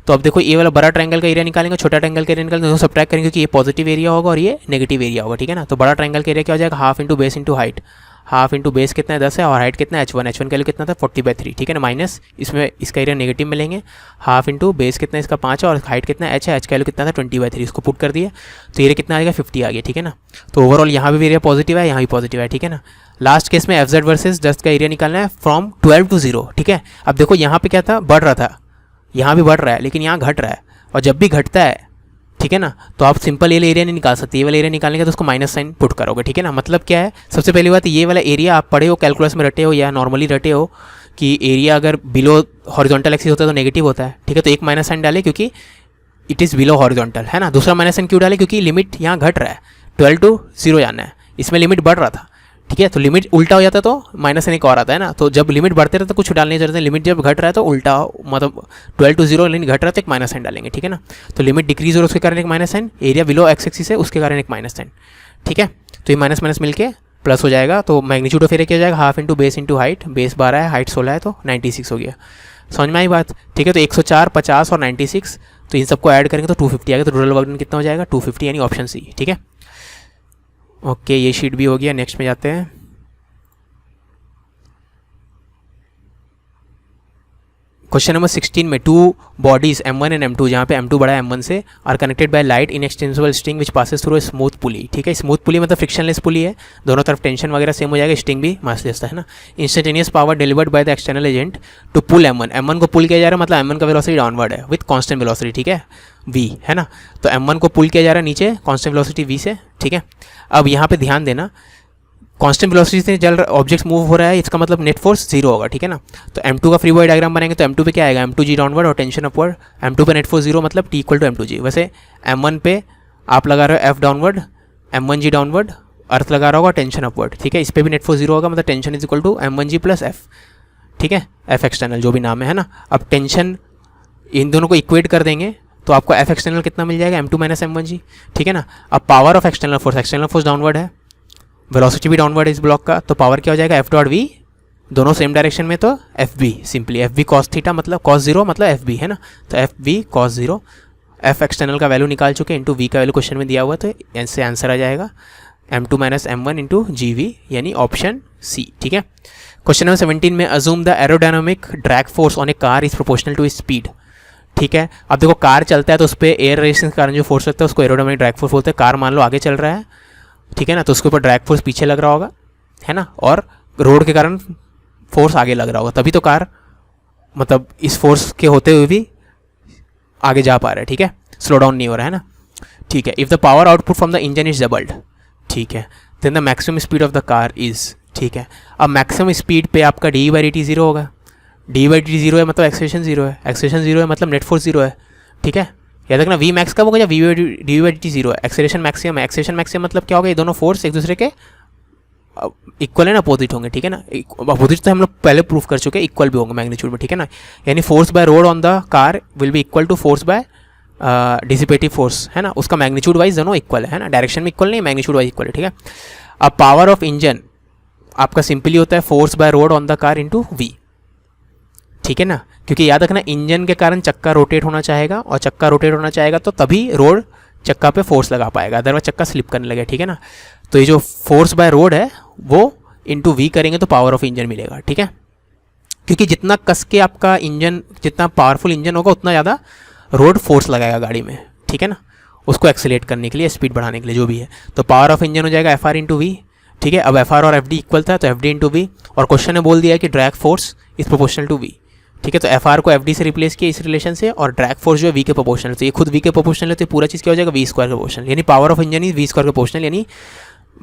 तो अब देखो ये वाला बड़ा ट्रायंगल का एरिया निकालेंगे, छोटा ट्रायंगल का एरिया निकालेंगे, दोनों सब्ट्रैक्ट करेंगे क्योंकि ये पॉजिटिव एरिया होगा और ये नेगेटिव एरिया होगा, ठीक है ना। तो बड़ा ट्रायंगल का एरिया क्या हो जाएगा, half into base into height, half into base कितना है 10 है और हाइट कितना है h1 की वैल्यू कितना था 40/3, ठीक है ना, माइनस इसमें इसका एरिया नेगेटिव में लेंगे, हाफ इंटू बेस कितना है इसका 5 है और हाइट कितना h है, h का वैल्यू कितना था 20/3, इसको पुट कर दिए तो एरिया कितना आ गया 50 आ गया, ठीक है ना। तो ओवरऑल यहाँ भी एरिया पॉजिटिव है, यहाँ भी पॉजिटिव है, ठीक है ना। लास्ट केस में FZ वर्सेस डस्ट का एरिया निकालना है फ्रॉम 12 to 0, ठीक है। अब देखो यहाँ पे क्या था, बढ़ रहा था, यहाँ भी बढ़ रहा है लेकिन यहाँ घट रहा है, और जब भी घटता है, ठीक है ना, तो आप सिंपल ये एरिया नहीं निकाल सकते, ये वाला एरिया निकालने का तो उसको माइनस साइन पुट करोगे, ठीक है ना। मतलब क्या है, सबसे पहली बात ये वाला एरिया आप पढ़े हो कैलकुलस में रटे हो या नॉर्मली रटे हो कि एरिया अगर बिलो हॉरिजॉन्टल एक्सिस होता है तो नेगेटिव होता है, ठीक है। तो एक माइनस साइन डाले क्योंकि इट इज़ बिलो हॉरिजॉन्टल, है ना। दूसरा माइनस साइन क्यों डाले, क्योंकि लिमिट यहाँ घट रहा है, 12 to 0 जाना है, इसमें लिमिट बढ़ रहा था, ठीक है। तो लिमिट उल्टा हो जाता तो माइनस साइन एक और आता है ना, तो जब लिमिट बढ़ते रहते तो कुछ डालने की जरूरत है, लिमिट जब घट रहा है तो उल्टा, मतलब 12 to 0 लिमिट घट रहा है तो एक माइनस साइन डालेंगे, ठीक है ना। तो लिमिट डिक्रीज हो रहा है उसके कारण एक minus sign, area below x axis है उसके कारण एक माइनस साइन, ठीक है। तो ये माइनस माइनस मिलके प्लस हो जाएगा, तो मैग्नीट्यूड ऑफ एरिया क्या हो जाएगा, half into base into height, base 12 है हाइट 16 है तो 96 हो गया। समझ में आई बात, ठीक है। तो 104, 50 और 96, तो इन सबको ऐड करेंगे तो 250 आएगा, तो टोटल वर्क डन कितना हो जाएगा 250, यानी ऑप्शन सी, ठीक है। ओके, ये शीट भी हो गया, नेक्स्ट में जाते हैं। क्वेश्चन नंबर 16 में two bodies M1 and M2, जहाँ पे M2 बड़ा है M1 से, are connected by light inextensible string which passes through a smooth pulley, ठीक है। स्मूथ पुली मतलब फ्रिक्शनलेस पुली है, दोनों तरफ टेंशन वगैरह सेम हो जाएगा, स्ट्रिंग भी मासलेस है ना। Instantaneous power delivered by the external agent to pull M1 को पुल किया जा रहा है, मतलब M1 का वेलोसिटी डाउनवर्ड है विथ कांस्टेंट वेलोसिटी, ठीक है, v, है ना। तो M1 को पुल किया जा रहा है नीचे कांस्टेंट वेलोसिटी v से, ठीक है। अब यहाँ पे ध्यान देना, कांस्टेंट वेलोसिटी से जल ऑब्जेक्ट मूव हो रहा है, इसका मतलब नेट फोर्स 0 होगा, ठीक है ना। तो M2 का फ्री बॉडी डायग्राम बनाएंगे तो M2 पे क्या आएगा, M2g डाउनवर्ड और टेंशन अपवर्ड, M2 पे नेट फोर्स 0 मतलब T इक्वल टू M2g। वैसे M1 पे आप लगा रहे हो F डाउनवर्ड, M1g डाउनवर्ड, अर्थ लगा रहा होगा टेंशन अपवर्ड, ठीक है। इस पर भी नेट फोर्स 0 होगा, मतलब tension is equal to M1g plus F, ठीक है, F एक्सटर्नल जो भी नाम है ना। अब टेंशन इन दोनों को इक्वेट कर देंगे तो आपको F एक्सटर्नल कितना मिल जाएगा, M2 माइनस M1g, ठीक है ना। अब power of external force downward है, वेलोसिटी भी डाउनवर्ड इस ब्लॉक का, तो पावर क्या हो जाएगा F डॉट V, दोनों सेम डायरेक्शन में तो FB, simply FB cos theta मतलब cos 0 मतलब FB, है ना। तो FB cos 0, F एक्सटर्नल का वैल्यू निकाल चुके, इंटू V का वैल्यू क्वेश्चन में दिया हुआ, तो इससे आंसर आ जाएगा M2 minus M1 into GV, यानी ऑप्शन सी, ठीक है। क्वेश्चन नंबर 17 में assume the aerodynamic drag force on a car is proportional to speed, ठीक है। अब देखो कार चलता है तो उस पर एयर रेजिस्टेंस के कारण जो फोर्स लगता है उसको एरोडायनामिक ड्रैग फोर्स बोलते हैं। कार मान लो आगे चल रहा है, ठीक है ना, तो उसके ऊपर ड्रैग फोर्स पीछे लग रहा होगा, है ना, और रोड के कारण फोर्स आगे लग रहा होगा, तभी तो कार मतलब इस फोर्स के होते हुए भी आगे जा पा रहा है, ठीक है, स्लो डाउन नहीं हो रहा है ना, ठीक है। If the power output from the engine is doubled, ठीक है, then the maximum speed of the car is, ठीक है। अब मैक्सिमम स्पीड पे आपका dy/dt 0 होगा, dy/dt 0 है मतलब एक्सेलरेशन 0 है, एक्सेलरेशन 0 है मतलब नेट फोर्स 0 है, ठीक है। याद रखना V मैक्स कब होगा जब dy/dt 0 है, एक्सेलरेशन मैक्सिमम है, एक्सेलरेशन मैक्सिमम मतलब क्या होगा, ये दोनों फोर्स एक दूसरे के इक्वल है ना, अपोजिट होंगे, ठीक है ना। अपोजिट तो हम लोग पहले प्रूफ कर चुके हैं, इक्वल भी होंगे मैग्नीट्यूड में, ठीक है ना। यानी force by road on the car will be equal to force by dissipative force, है ना, उसका मैग्नीट्यूड वाइज दोनों इक्वल है ना, डायरेक्शन में इक्वल नहीं, मैग्नीट्यूड वाइज इक्वल है, ठीक है। अब पावर ऑफ इंजन आपका सिंपली होता है force by road on the car into V, ठीक है ना, क्योंकि याद रखना इंजन के कारण चक्का रोटेट होना चाहेगा, और चक्का रोटेट होना चाहेगा तो तभी रोड चक्का पे फोर्स लगा पाएगा, अदरवाइज चक्का स्लिप करने लगेगा, ठीक है ना। तो ये जो फोर्स बाय रोड है वो इंटू V करेंगे तो पावर ऑफ इंजन मिलेगा, ठीक है। क्योंकि जितना कस के आपका इंजन, जितना पावरफुल इंजन होगा उतना ज़्यादा रोड फोर्स लगाएगा गाड़ी में, ठीक है ना, उसको एक्सेलेरेट करने के लिए, स्पीड बढ़ाने के लिए, जो भी है। तो पावर ऑफ इंजन हो जाएगा FR इंटू V, ठीक है। अब FR और FD इक्वल था तो FD इंटू V, और क्वेश्चन ने बोल दिया कि drag force is proportional to V, ठीक है। तो FR को FD से रिप्लेस किया इस रिलेशन से, और ड्रैग फोर्स जो है V के प्रोपोर्शनल, तो ये खुद V के प्रोपोर्शनल है, तो पूरा चीज़ क्या हो जाएगा V स्क्वायर के प्रोपोर्शनल, यानी power of engine is V square के प्रोपोर्शनल, यानी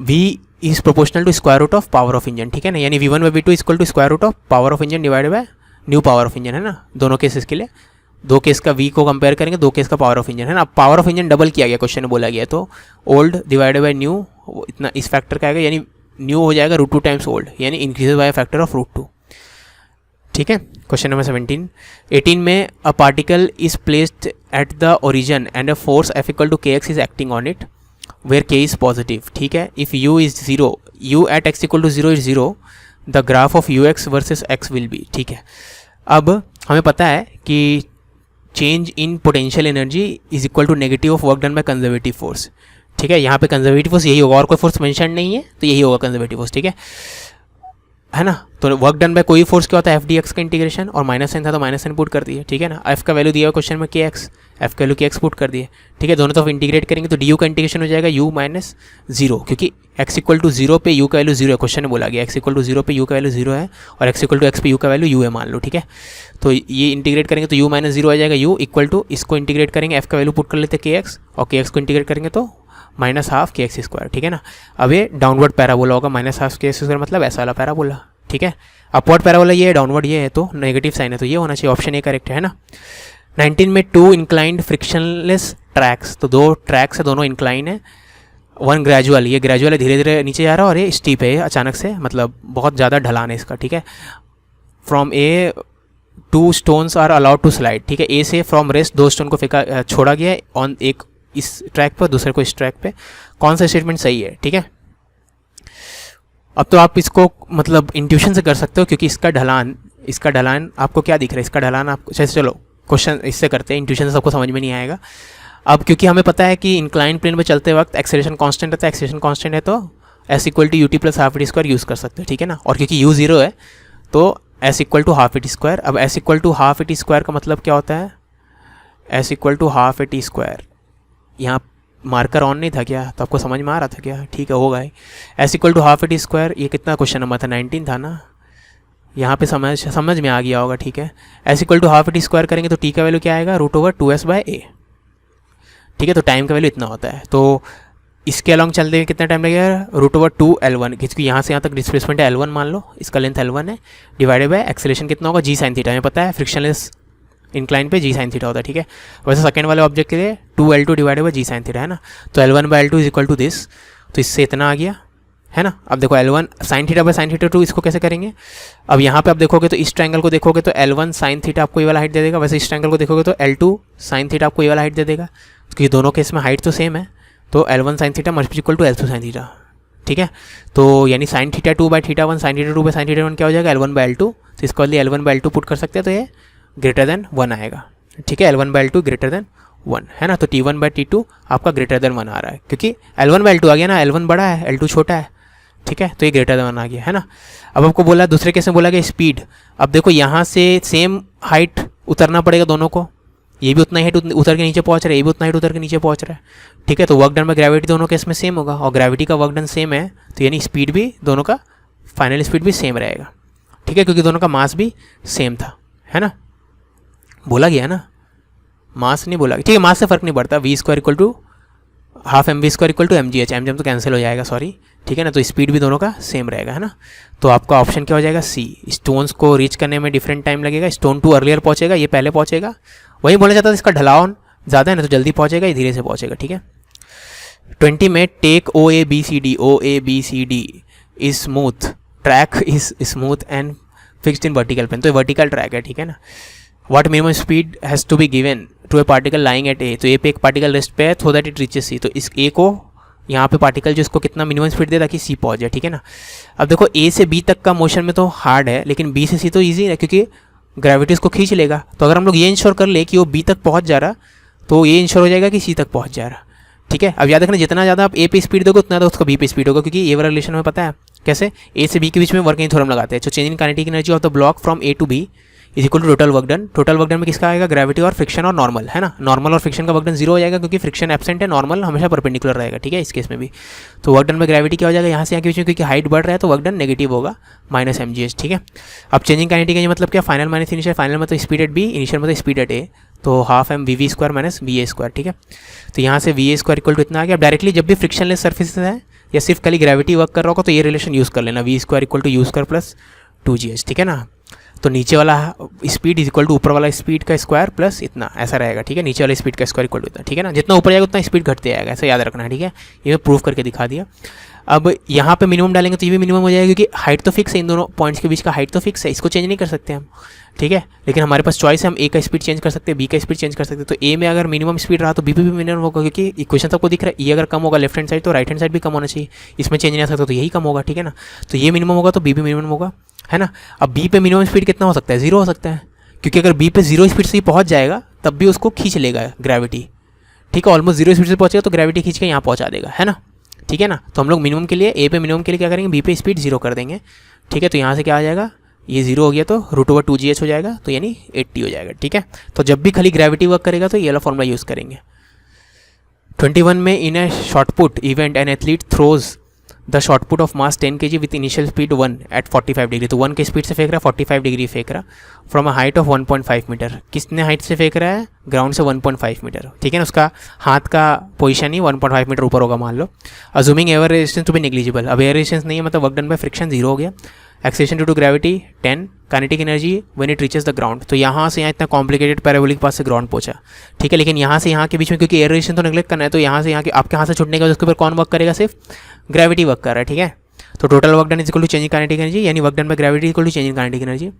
V is proportional to square root of power of engine, ठीक है ना। यानी V1 by V2 equal to square root of power of engine divide by new power of engine, है ना, दोनों cases के लिए, दो केस का V को कंपेयर करेंगे, दो केस का पावर ऑफ इंजन, है ना। पावर ऑफ इंजन डबल किया गया, क्वेश्चन में बोला गया, तो ओल्ड डिवाइड बाय न्यू, इतना इस फैक्टर का आएगा, यानी न्यू हो जाएगा √2 टाइम्स ओल्ड, यानी इंक्रीज बाय फैक्टर ऑफ √2, ठीक है। क्वेश्चन नंबर 18 में a particle is placed at the origin and a force F equal to kx is acting on it where k is positive, ठीक है। If u is 0, u at x equal to 0 is 0, the graph of ux versus x will be, ठीक है। अब हमें पता है कि change in potential energy is equal to negative of work done by conservative force, ठीक है। यहाँ पे कंजर्वेटिव फोर्स यही होगा, और कोई फोर्स मेंशन नहीं है तो यही होगा कंजर्वेटिव फोर्स, ठीक है। है ना। तो वर्क डन बाय कोई फोर्स क्या होता है, एफ डी एक्स का इंटीग्रेशन, और माइनस साइन था तो माइनस साइन पुट कर दिए, ठीक है ना। एफ का वैल्यू दिया हुआ क्वेश्चन में के एक्स, एफ का वैल्यू के एक्स पुट कर दिए, ठीक है। दोनों तरफ इंटीग्रेट करेंगे तो डी यू का इंटीग्रेशन हो जाएगा यू माइनस जीरो, क्योंकि एक्स इक्वल टू जीरो पे यू का वैल्यू जीरो है, क्वेश्चन में बोला गया एक्स इक्वल टू जीरो पे यू का वैल्यू जीरो है, और एक्स इक्वल टू एक्स पे यू का वैल्यू यू है मान लो, ठीक है। तो ये इंटीग्रेट करेंगे तो यू माइनस जीरो आ जाएगा, यू इक्वल टू इसको इंटीग्रेट करेंगे, एफ का वैल्यू पुट कर लेते के एक्स, और के एक्स को इंटीग्रेट करेंगे तो माइनस हाफ के एक्स स्क्वायर, ठीक है ना। अब ये डाउनवर्ड पैराबोला होगा, माइनस हाफ के एक्स स्क्वायर मतलब ऐसा वाला पैराबोला, ठीक है। अपवर्ड पैराबोला ये है, डाउनवर्ड ये है, तो नेगेटिव साइन है, तो ये होना चाहिए, ऑप्शन ए करेक्ट है ना। 19 में 2 इंक्लाइंड फ्रिक्शनलेस ट्रैक्स, तो 2 ट्रैक्स है, दोनों इंक्लाइन है, 1 ग्रेजुअल, ये ग्रेजुअल है धीरे धीरे नीचे जा रहा है, और ये स्टीप है अचानक से, मतलब बहुत ज़्यादा ढलान है इसका, ठीक है। From A 2 stones are allowed to slide, ठीक है। ए से फ्रॉम रेस्ट 2 स्टोन को फेंका छोड़ा गया है, ऑन एक इस ट्रैक पर दूसरे को इस ट्रैक पे, कौन सा स्टेटमेंट सही है, ठीक है। अब तो आप इसको मतलब इंट्यूशन से कर सकते हो, क्योंकि इसका ढलान आपको क्या दिख रहा है, इसका ढलान आपको, चलो क्वेश्चन इससे करते हैं, इंट्यूशन से सबको समझ में नहीं आएगा। अब क्योंकि हमें पता है कि इंक्लाइन प्लेन पे चलते वक्त एक्सेलरेशन कांस्टेंट रहता है, एक्सेलरेशन कांस्टेंट है तो s equal to u t plus half t square use कर सकते हैं, ठीक है ना। और क्योंकि यू जीरो है तो s equal to half a t square. अब s equal to half a t square का मतलब क्या होता है, s equal to half a t square, यहाँ मार्कर ऑन नहीं था क्या, तो आपको समझ में आ रहा था क्या, ठीक है होगा। S equal to half a t square, ये कितना क्वेश्चन नंबर था, 19 था ना, यहाँ पे समझ में आ गया होगा, ठीक है। S equal to half a t square करेंगे तो टी का वैल्यू क्या आएगा, √2s/a, ठीक है। तो टाइम का वैल्यू इतना होता है, तो इसके अलॉन्ग चलते हुए कितना टाइम लगेगा, √2l1, क्योंकि यहाँ से यहाँ तक डिस्प्लेसमेंट है L1 मान लो, इसका लेंथ L1 है, डिवाइडेड बाय एक्सेलरेशन कितना होगा, जी साइन थीटा, हमें पता है फ्रिक्शनलेस इंक्लाइन पे जी साइन थीटा होता है, ठीक है। वैसे सेकंड वाले ऑब्जेक्ट के लिए 2l2 divided by g sine theta है ना, तो L1/L2 is equal to this, तो इससे इतना आ गया है ना। अब देखो L1 sine theta by sine theta 2, इसको कैसे करेंगे। अब यहाँ पे आप देखोगे तो इस ट्रायंगल को देखोगे तो L1 साइन थीटा आपको ये वाला हाइट दे देगा, वैसे इस ट्रायंगल को देखोगे तो L2 साइन थीटा आपको ये वाला हाइट दे देगा, क्योंकि दोनों केस में हाइट तो सेम है, तो L1 sine theta must be equal to L2 sine theta, ठीक है। तो यानी sine theta 2/θ1 sine theta 2/sin θ1 क्या हो जाएगा, L1/L2, तो इसको L1/L2 पुट कर सकते हैं, तो ये ग्रेटर देन 1 आएगा, ठीक है। L1/L2 ग्रेटर देन 1 है ना, तो T1/T2 आपका ग्रेटर देन 1 आ रहा है, क्योंकि L1/L2 आ गया ना, L1 बड़ा है L2 छोटा है, ठीक है, तो ये ग्रेटर देन 1 आ गया है ना। अब आपको बोला दूसरे केस में बोला गया स्पीड, अब देखो यहाँ से सेम हाइट उतरना पड़ेगा दोनों को, ये भी उतना ही हाइट उतर के नीचे पहुँच रहा है, ये भी उतना हाइट उतर के नीचे पहुँच रहा है, ठीक है। तो वर्क डन में ग्रेविटी दोनों केस में सेम होगा, और ग्रेविटी का वर्क डन सेम है, तो यानी स्पीड भी दोनों का फाइनल स्पीड भी सेम रहेगा, ठीक है, क्योंकि दोनों का मास भी सेम था, है ना। बोला गया ना, मास नहीं बोला, ठीक है, मास से फर्क नहीं पड़ता, v² equal to half mv² equal to mgh, mgm तो कैंसिल हो जाएगा, सॉरी, ठीक है ना। तो स्पीड भी दोनों का सेम रहेगा, है ना। तो आपका ऑप्शन क्या हो जाएगा, सी। स्टोन्स को रीच करने में डिफरेंट टाइम लगेगा, स्टोन 2 अर्लियर पहुंचेगा, ये पहले पहुंचेगा, वही बोला जाता है इसका ढलान ज़्यादा है ना, तो जल्दी पहुंचेगा, ये धीरे से पहुंचेगा, ठीक है। 20 में take OABCD is smooth, track is smooth and fixed in vertical plane, तो वर्टिकल ट्रैक है, ठीक है ना। What minimum speed has to be given to a particle lying at A, तो ए पे एक पार्टिकल रेस्ट पे है, so that it reaches C, तो इस ए को यहाँ पे पार्टिकल जो इसको कितना मिनिमम स्पीड दे ताकि सी पहुँच जाए, ठीक है ना। अब देखो ए से बी तक का मोशन में तो हार्ड है, लेकिन बी से सी तो ईजी है, क्योंकि ग्रेविटी इसको खींच लेगा। तो अगर हम लोग ये इंश्योर कर ले कि वो बी तक पहुँच जा रहा, तो ये इंश्योर हो जाएगा कि सी तक पहुँच जा रहा, ठीक है। अब याद रखना, जितना ज़्यादा आप ए पे स्पीड दोगे उतना ज़्यादा उसका बी पे स्पीड होगा, क्योंकि ये वाला रिलेशन में पता है कैसे, ए से बी के बीच में वर्किंग थ्योरम लगाते हैं, जो change in kinetic energy of the block from A to B is equal to total work done. Total work done में किसका आएगा, ग्रेविटी और फ्रिक्शन और नॉर्मल, है ना। नॉर्मल और फ्रिक्शन का वर्क डन 0 हो जाएगा, क्योंकि फ्रिक्शन एब्सेंट है, नॉर्मल हमेशा परपेंडिकुलर रहेगा, ठीक है, इस केस में भी। तो वर्क डन में ग्रेविटी क्या हो जाएगा, यहाँ से यहाँ के बीच में, क्योंकि हाइट बढ़ रहा है तो वर्क डन नेगेटिव होगा, -mgh, ठीक है। अब चेंजिंग काइनेटिक एनर्जी मतलब क्या, फाइनल माइनस इनिशियल, फाइनल मतलब स्पीड एट बी, इनिशियल मतलब स्पीड एट ए, तो हाफ mv² माइनस va², ठीक है। तो यहाँ से va² इक्वल टू इतना आ गया। अब डायरेक्टली जब भी फ्रिक्शनलेस सर्फेस है या सिर्फ खाली ग्रेविटी वर्क कर रहा होगा तो ये रिलेशन यूज़ कर लेना, v² equal to u² plus 2gh, ठीक है ना। तो नीचे वाला स्पीड इज इक्वल टू ऊपर वाला स्पीड का स्क्वायर प्लस इतना, ऐसा रहेगा, ठीक है। नीचे वाला स्पीड का स्क्वायर इक्वल टू इतना, ठीक है ना। जितना ऊपर जाएगा उतना स्पीड घटते जाएगा, ऐसा याद रखना है, ठीक है। ये मैं प्रूव करके दिखा दिया। अब यहाँ पे मिनिमम डालेंगे तो ये भी मिनिमम हो जाएगा, क्योंकि हाइट तो फिक्स है, इन दोनों पॉइंट्स के बीच का हाइट तो फिक्स है, इसको चेंज नहीं कर सकते हम, ठीक है। लेकिन हमारे पास चॉइस है, हम ए का स्पीड चेंज कर सकते हैं, बी का स्पीड चेंज कर सकते हैं। तो ए में अगर मिनिमम स्पीड रहा तो बी पे भी मिनिमम होगा, क्योंकि इक्वेशन सबको दिख रहा है, ये अगर कम होगा लेफ्ट हैंड साइड तो राइट हैंड साइड भी कम होना चाहिए, इसमें चेंज नहीं आ सकता, तो यही कम होगा, ठीक है ना। तो ये मिनिमम होगा तो बी भी मिनिमम होगा, है ना। अब बी पे मिनिमम स्पीड कितना हो सकता है, 0 हो सकता है, क्योंकि अगर बी पे 0 स्पीड से ही पहुँच जाएगा तब भी उसको खींच लेगा ग्रेविटी, ठीक है। ऑलमोस्ट 0 स्पीड से पहुँचेगा तो ग्रेविटी खींच के यहाँ पहुँचा देगा, है ना, ठीक है ना। तो हम लोग मिनिमम के लिए, ए पे मिनिमम के लिए क्या करेंगे, बी पे स्पीड 0 कर देंगे, ठीक है। तो यहाँ से क्या आ जाएगा, ये 0 हो गया तो √2gh हो जाएगा, तो यानी 80 हो जाएगा। ठीक है। तो जब भी खाली ग्रेविटी वर्क करेगा तो ये वाला फॉर्मूला यूज़ करेंगे। 21 में in a shotput event an athlete throws the shotput of mass 10 kg with initial speed 1 at 45 degree. तो 1 के स्पीड से फेंक रहा है, 45 डिग्री फेंक रहा, from a height of 1.5 metre. कितने हाइट से फेंक रहा है, ग्राउंड से 1.5 मीटर। ठीक है ना, उसका हाथ का पोजीशन ही 1.5 मीटर ऊपर होगा मान लो। Assuming air resistance to be negligible. अब एयर रेजिस्टेंस नहीं है, मतलब वर्क डन बाय फ्रिक्शन 0 हो गया। Acceleration due to gravity 10, kinetic energy when it reaches the ground. तो यहाँ से यहाँ इतना कॉम्प्लिकेटेड पैराबोलिक पाथ से ग्राउंड पहुंचा। ठीक है, लेकिन यहाँ से यहाँ के बीच में क्योंकि एयर रेजिस्टेंस तो नेग्लेक्ट करना है, तो यहाँ से यहाँ के आपके हाथ से छुटने के बाद उसके ऊपर कौन वर्क करेगा, सिर्फ ग्रेविटी वर्क कर रहा है। ठीक है, तो total work done is equal to change in kinetic energy, यानी work done by gravity equal to change in kinetic energy.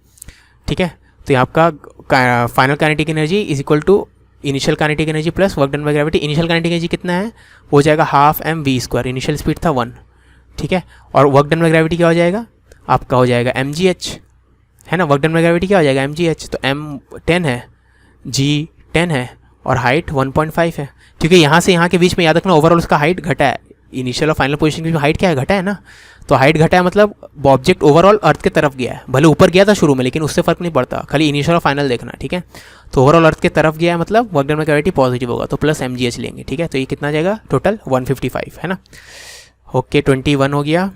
ठीक है, तो यहाँ आपका final kinetic energy is equal to initial kinetic energy plus work done by gravity. Initial kinetic energy कितना है, हो जाएगा ½ mv²। इनिशियल स्पीड था 1। ठीक है, और वर्क डन बाय ग्रेविटी क्या हो जाएगा आपका, हो जाएगा mgh, है ना। वर्क डन बाय ग्रेविटी क्या हो जाएगा mgh। तो m 10 है, g 10 है और हाइट 1.5 है। क्योंकि यहाँ से यहाँ के बीच में याद रखना ओवरऑल उसका हाइट घटा है। इनिशियल और फाइनल पोजीशन के बीच में हाइट क्या है, घटा है ना। तो हाइट घटा है मतलब ऑब्जेक्ट ओवरऑल अर्थ के तरफ गया है। भले ऊपर गया था शुरू में, लेकिन उससे फर्क नहीं पड़ता, खाली इनिशियल और फाइनल देखना। ठीक है, तो ओवरऑल अर्थ के तरफ गया है मतलब work done by gravity positive होगा, तो प्लस mgh लेंगे। ठीक है, तो ये कितना आ जाएगा टोटल 155, है ना। ओके, 21 हो गया।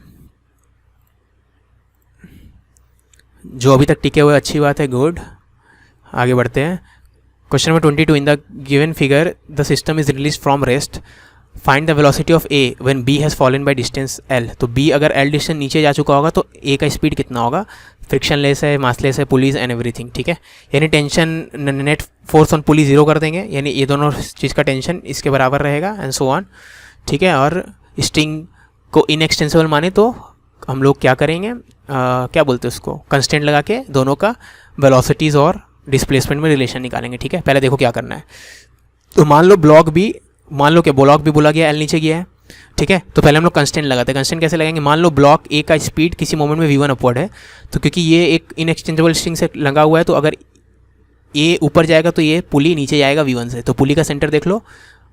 जो अभी तक टिके हुए अच्छी बात है, गुड। आगे बढ़ते हैं। Question number 22, in the given figure the system is release from rest, find the velocity of A when B has fallen by distance L. तो बी अगर एल डिस्टेंस नीचे जा चुका होगा तो ए का स्पीड कितना होगा, फ्रिक्शन लेस है, मासलेस है, पुलीज एंड एवरीथिंग। ठीक है, यानी टेंशन नेट फोर्स ऑन पुली 0 कर देंगे, यानी ये दोनों चीज़ का टेंशन इसके बराबर रहेगा एंड सो ऑन। ठीक है, और स्ट्रिंग को इनएक्सटेंसिबल माने तो हम लोग क्या करेंगे, क्या बोलते हैं उसको, कंस्टेंट लगा के दोनों का वेलोसिटीज़ और डिस्प्लेसमेंट में रिलेशन निकालेंगे। ठीक है, पहले देखो क्या करना है। तो मान लो ब्लॉक भी बोला गया एल नीचे गया है। ठीक है, तो पहले हम लोग कंस्टेंट लगाते हैं। कंस्टेंट कैसे लगाएंगे, मान लो ब्लॉक ए का स्पीड किसी मोमेंट में v1 अपवर्ड है, तो क्योंकि ये एक इनएक्सचेंजेबल स्ट्रिंग से लगा हुआ है, तो अगर ए ऊपर जाएगा तो ये पुली नीचे जाएगा v1 से। तो पुली का सेंटर देख लो,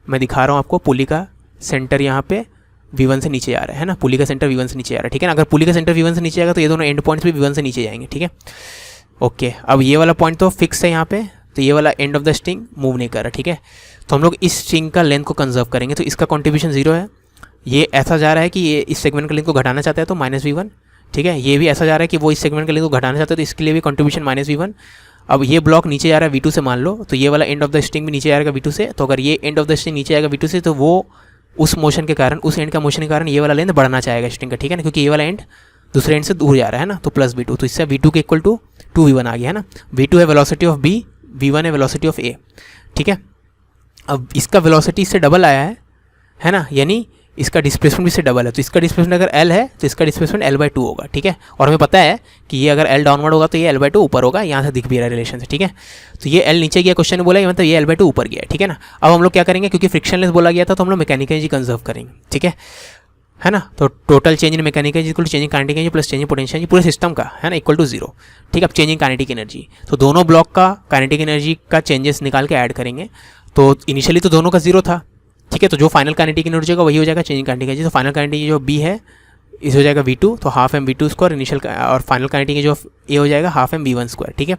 मैं दिखा रहा हूँ आपको। पुली का सेंटर यहाँ पे v1 से नीचे आ रहा है ना, पुली का सेंटर v1 से नीचे आ रहा है। ठीक है ना, अगर पुली का सेंटर v1 से नीचे आएगा तो ये दोनों एंड पॉइंट्स भी v1 से नीचे जाएंगे। ठीक है, ओके। अब ये वाला पॉइंट तो फिक्स है यहाँ पे, तो ये वाला and of the string move नहीं कर रहा। ठीक है, तो हम लोग इस स्ट्रिंग का लेंथ को कंजर्व करेंगे, तो इसका कॉन्ट्रीब्यूशन 0 है। ये ऐसा जा रहा है कि ये इस सेगमेंट का लेंथ को घटाना चाहता है, तो -v1। ठीक है, ये भी ऐसा जा रहा है कि वो इस सेगमेंट का लेंथ को घटाना चाहता है, तो इसके लिए भी कॉन्ट्रीब्यूशन -v1। अब ये ब्लॉक नीचे जा रहा है v2 से मान लो, तो ये वाला एंड ऑफ द स्ट्रिंग भी नीचे आएगा v2 से। तो अगर ये एंड ऑफ द स्ट्रिंग नीचे आएगा v2 से, तो वो उस मोशन के कारण, उस एंड का मोशन के कारण ये वाला लेंथ बढ़ना चाहेगा स्ट्रिंग का। ठीक है ना, क्योंकि ये वाला एंड दूसरे एंड से दूर जा रहा है ना, तो +v2। तो इससे v2 के इक्वल टू 2v1 आ गया है ना। v2 है वेलोसिटी ऑफ b, v1 है वेलोसिटी ऑफ a। ठीक है, अब इसका वेलोसिटी इससे डबल आया है ना, यानी इसका डिस्प्लेसमेंट भी इससे डबल है। तो इसका डिस्प्लेसमेंट अगर l है तो इसका डिस्प्लेसमेंट l/2 होगा। ठीक है, और हमें पता है कि ये अगर l डाउनवर्ड होगा तो ये l/2 ऊपर होगा, यहाँ से दिख भी रहा है रिलेशन से। ठीक है, तो ये l नीचे गया, क्वेश्चन ने बोला मतलब ये l/2 ऊपर गया है। ठीक है ना, अब हम लोग क्या करेंगे, क्योंकि फ्रिक्शनलेस बोला गया था तो हम लोग मैकेनिकल एनर्जी कंजर्व करेंगे। ठीक है ना, तो total change in mechanical energy equal to change in kinetic energy plus change in potential energy पूरे सिस्टम का, है ना, इक्वल टू 0। ठीक है, अब चेंज इन काइनेटिक एनर्जी, तो दोनों ब्लॉक का काइनेटिक एनर्जी का चेंजेस निकाल के ऐड करेंगे। तो इनिशियली तो दोनों का 0 था। ठीक है, तो जो फाइनल काइनेटिक एनर्जी होगा वही हो जाएगा चेंज इन काइनेटिक एनर्जी। तो फाइनल काइनेटिक जो b है इस हो जाएगा v2, तो ½ mv2² इनिशियल और फाइनल काइनेटिक जो a हो जाएगा ½ mv1²। ठीक है,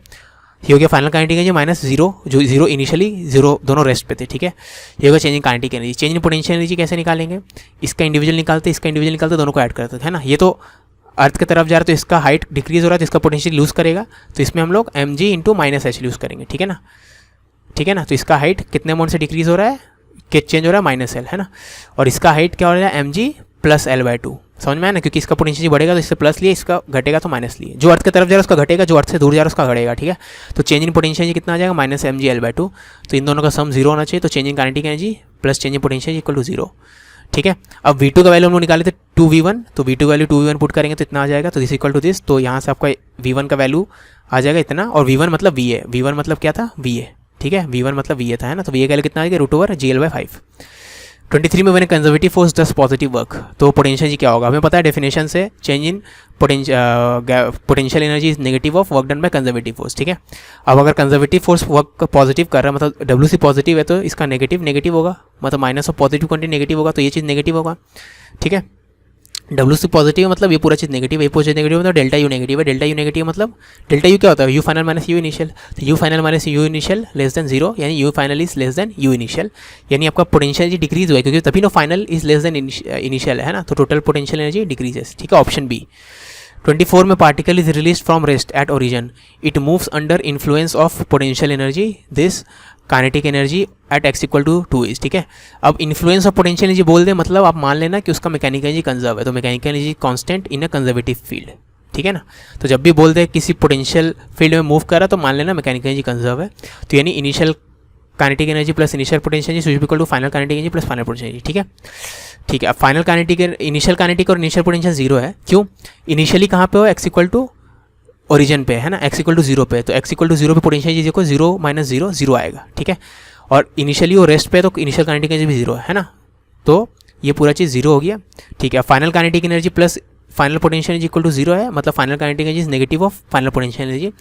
ये हो गया फाइनल काइनेटिक एनर्जी -0, जो 0 इनिशियली 0 दोनों रेस्ट पे थे। ठीक है, ये होगा change in kinetic energy. Change in potential energy कैसे निकालेंगे, इसका इंडिविजुअल निकालते, इसका इंडिविजुअल निकालते, दोनों को ऐड करते हैं ना। ये तो अर्थ की तरफ जा रहा है तो इसका हाइट डिक्रीज हो रहा है, तो इसका पोटेंशियल लूज करेगा, तो इसमें हम लोग mg × -h यूज़ करेंगे। ठीक है ना, ठीक है ना, तो इसका हाइट कितने अमाउंट से डिक्रीज हो रहा है, कि चेंज हो रहा है -l, है ना, और इसका हाइट क्या हो रहा है mg + l/2। समझ में आया ना, क्योंकि इसका पोटेंशियल बढ़ेगा तो इससे प्लस लिए, इसका घटेगा तो माइनस लिए। जो अर्थ की तरफ जा रहा है उसका घटेगा, जो अर्थ से दूर जा रहा है उसका बढ़ेगा। ठीक है, तो चेंज इन पोटेंशियल एनर्जी कितना आ जाएगा -mg l/2। तो इन दोनों का सम 0 होना चाहिए, तो change in kinetic energy plus change in potential equal to 0। ठीक है, अब v2 का वैल्यू हम लोग निकाले थे 2v1, तो v2 वैल्यू 2v1 पुट करेंगे तो इतना आ जाएगा, तो दिस इक्वल टू दिस। तो यहाँ से आपका v1 का वैल्यू आ जाएगा इतना, और v1 मतलब va, v1 मतलब क्या था va। ठीक है, v1 मतलब va था, है ना, तो va का वैल्यू कितना आ गया √gl/5। 23 में मैंने कंजर्वेटिव फोर्स डस पॉजिटिव वर्क, तो पोटेंशियल जी क्या होगा हमें पता है डेफिनेशन से, change in potential energy is negative of work done by conservative force. ठीक है, अब अगर कंजर्वेटिव फोर्स वर्क पॉजिटिव कर रहा है, मतलब WC पॉजिटिव है, तो इसका नेगेटिव होगा, मतलब minus of positive quantity negative होगा, तो ये चीज़ नेगेटिव होगा। ठीक है, डब्ल्यू सी पॉजिटिव मतलब ये पूरा चीज़ नेगेटिव है, ये पॉजिटिव नेगेटिव मतलब डेल्टा यू नेगेटिव है, डेल्टा यू नेगेटिव मतलब डेल्टा यू क्या होता है, u final minus u initial, तो u final minus u initial less than zero, यानी u final is less than u initial, यानी आपका पोटेंशियल एनर्जी डिक्रीज हुआ है क्योंकि तभी no final is less than initial है ना, तो टोटल पोटेंशियल एनर्जी डिक्रीजेस। ठीक है, ऑप्शन बी। 24 में particle is release from rest at origin, it moves under influence of potential energy, this kinetic energy at X equal to 2 is. ठीक है, अब influence of potential energy बोल दे मतलब आप मान लेना कि उसका मैकेनिकल एनर्जी कंजर्व है, तो mechanical energy constant in a conservative field. ठीक है ना, तो जब भी बोल दे किसी पोटेंशियल फील्ड में मूव कर रहा तो मान लेना मैकेनिकल एनर्जी कंजर्व है, तो यानी initial kinetic energy plus initial potential energy equal to final kinetic energy plus final potential energy. ठीक है, ठीक है, अब फाइनल काइनेटिक इनिशियल काइनेटिक और इनिशियल पोटेंशियल जीरो है, क्यों? इनिशियली कहाँ पे हो, एक्स इक्वल टू ओरिजिन पे है ना, एक्स इक्वल टू जीरो पे, तो एक्स इक्वल टू जीरो पे पोटेंशियल एनर्जी को जीरो माइनस जीरो जीरो आएगा। ठीक है, और इनिशियली वो रेस्ट पे तो इनिशियल काइनेटिक एनर्जी भी जीरो है ना, तो ये पूरा चीज़ जीरो हो गया। ठीक है, final kinetic energy plus final potential energy equal to zero है, मतलब final kinetic energy is negative of final potential energy.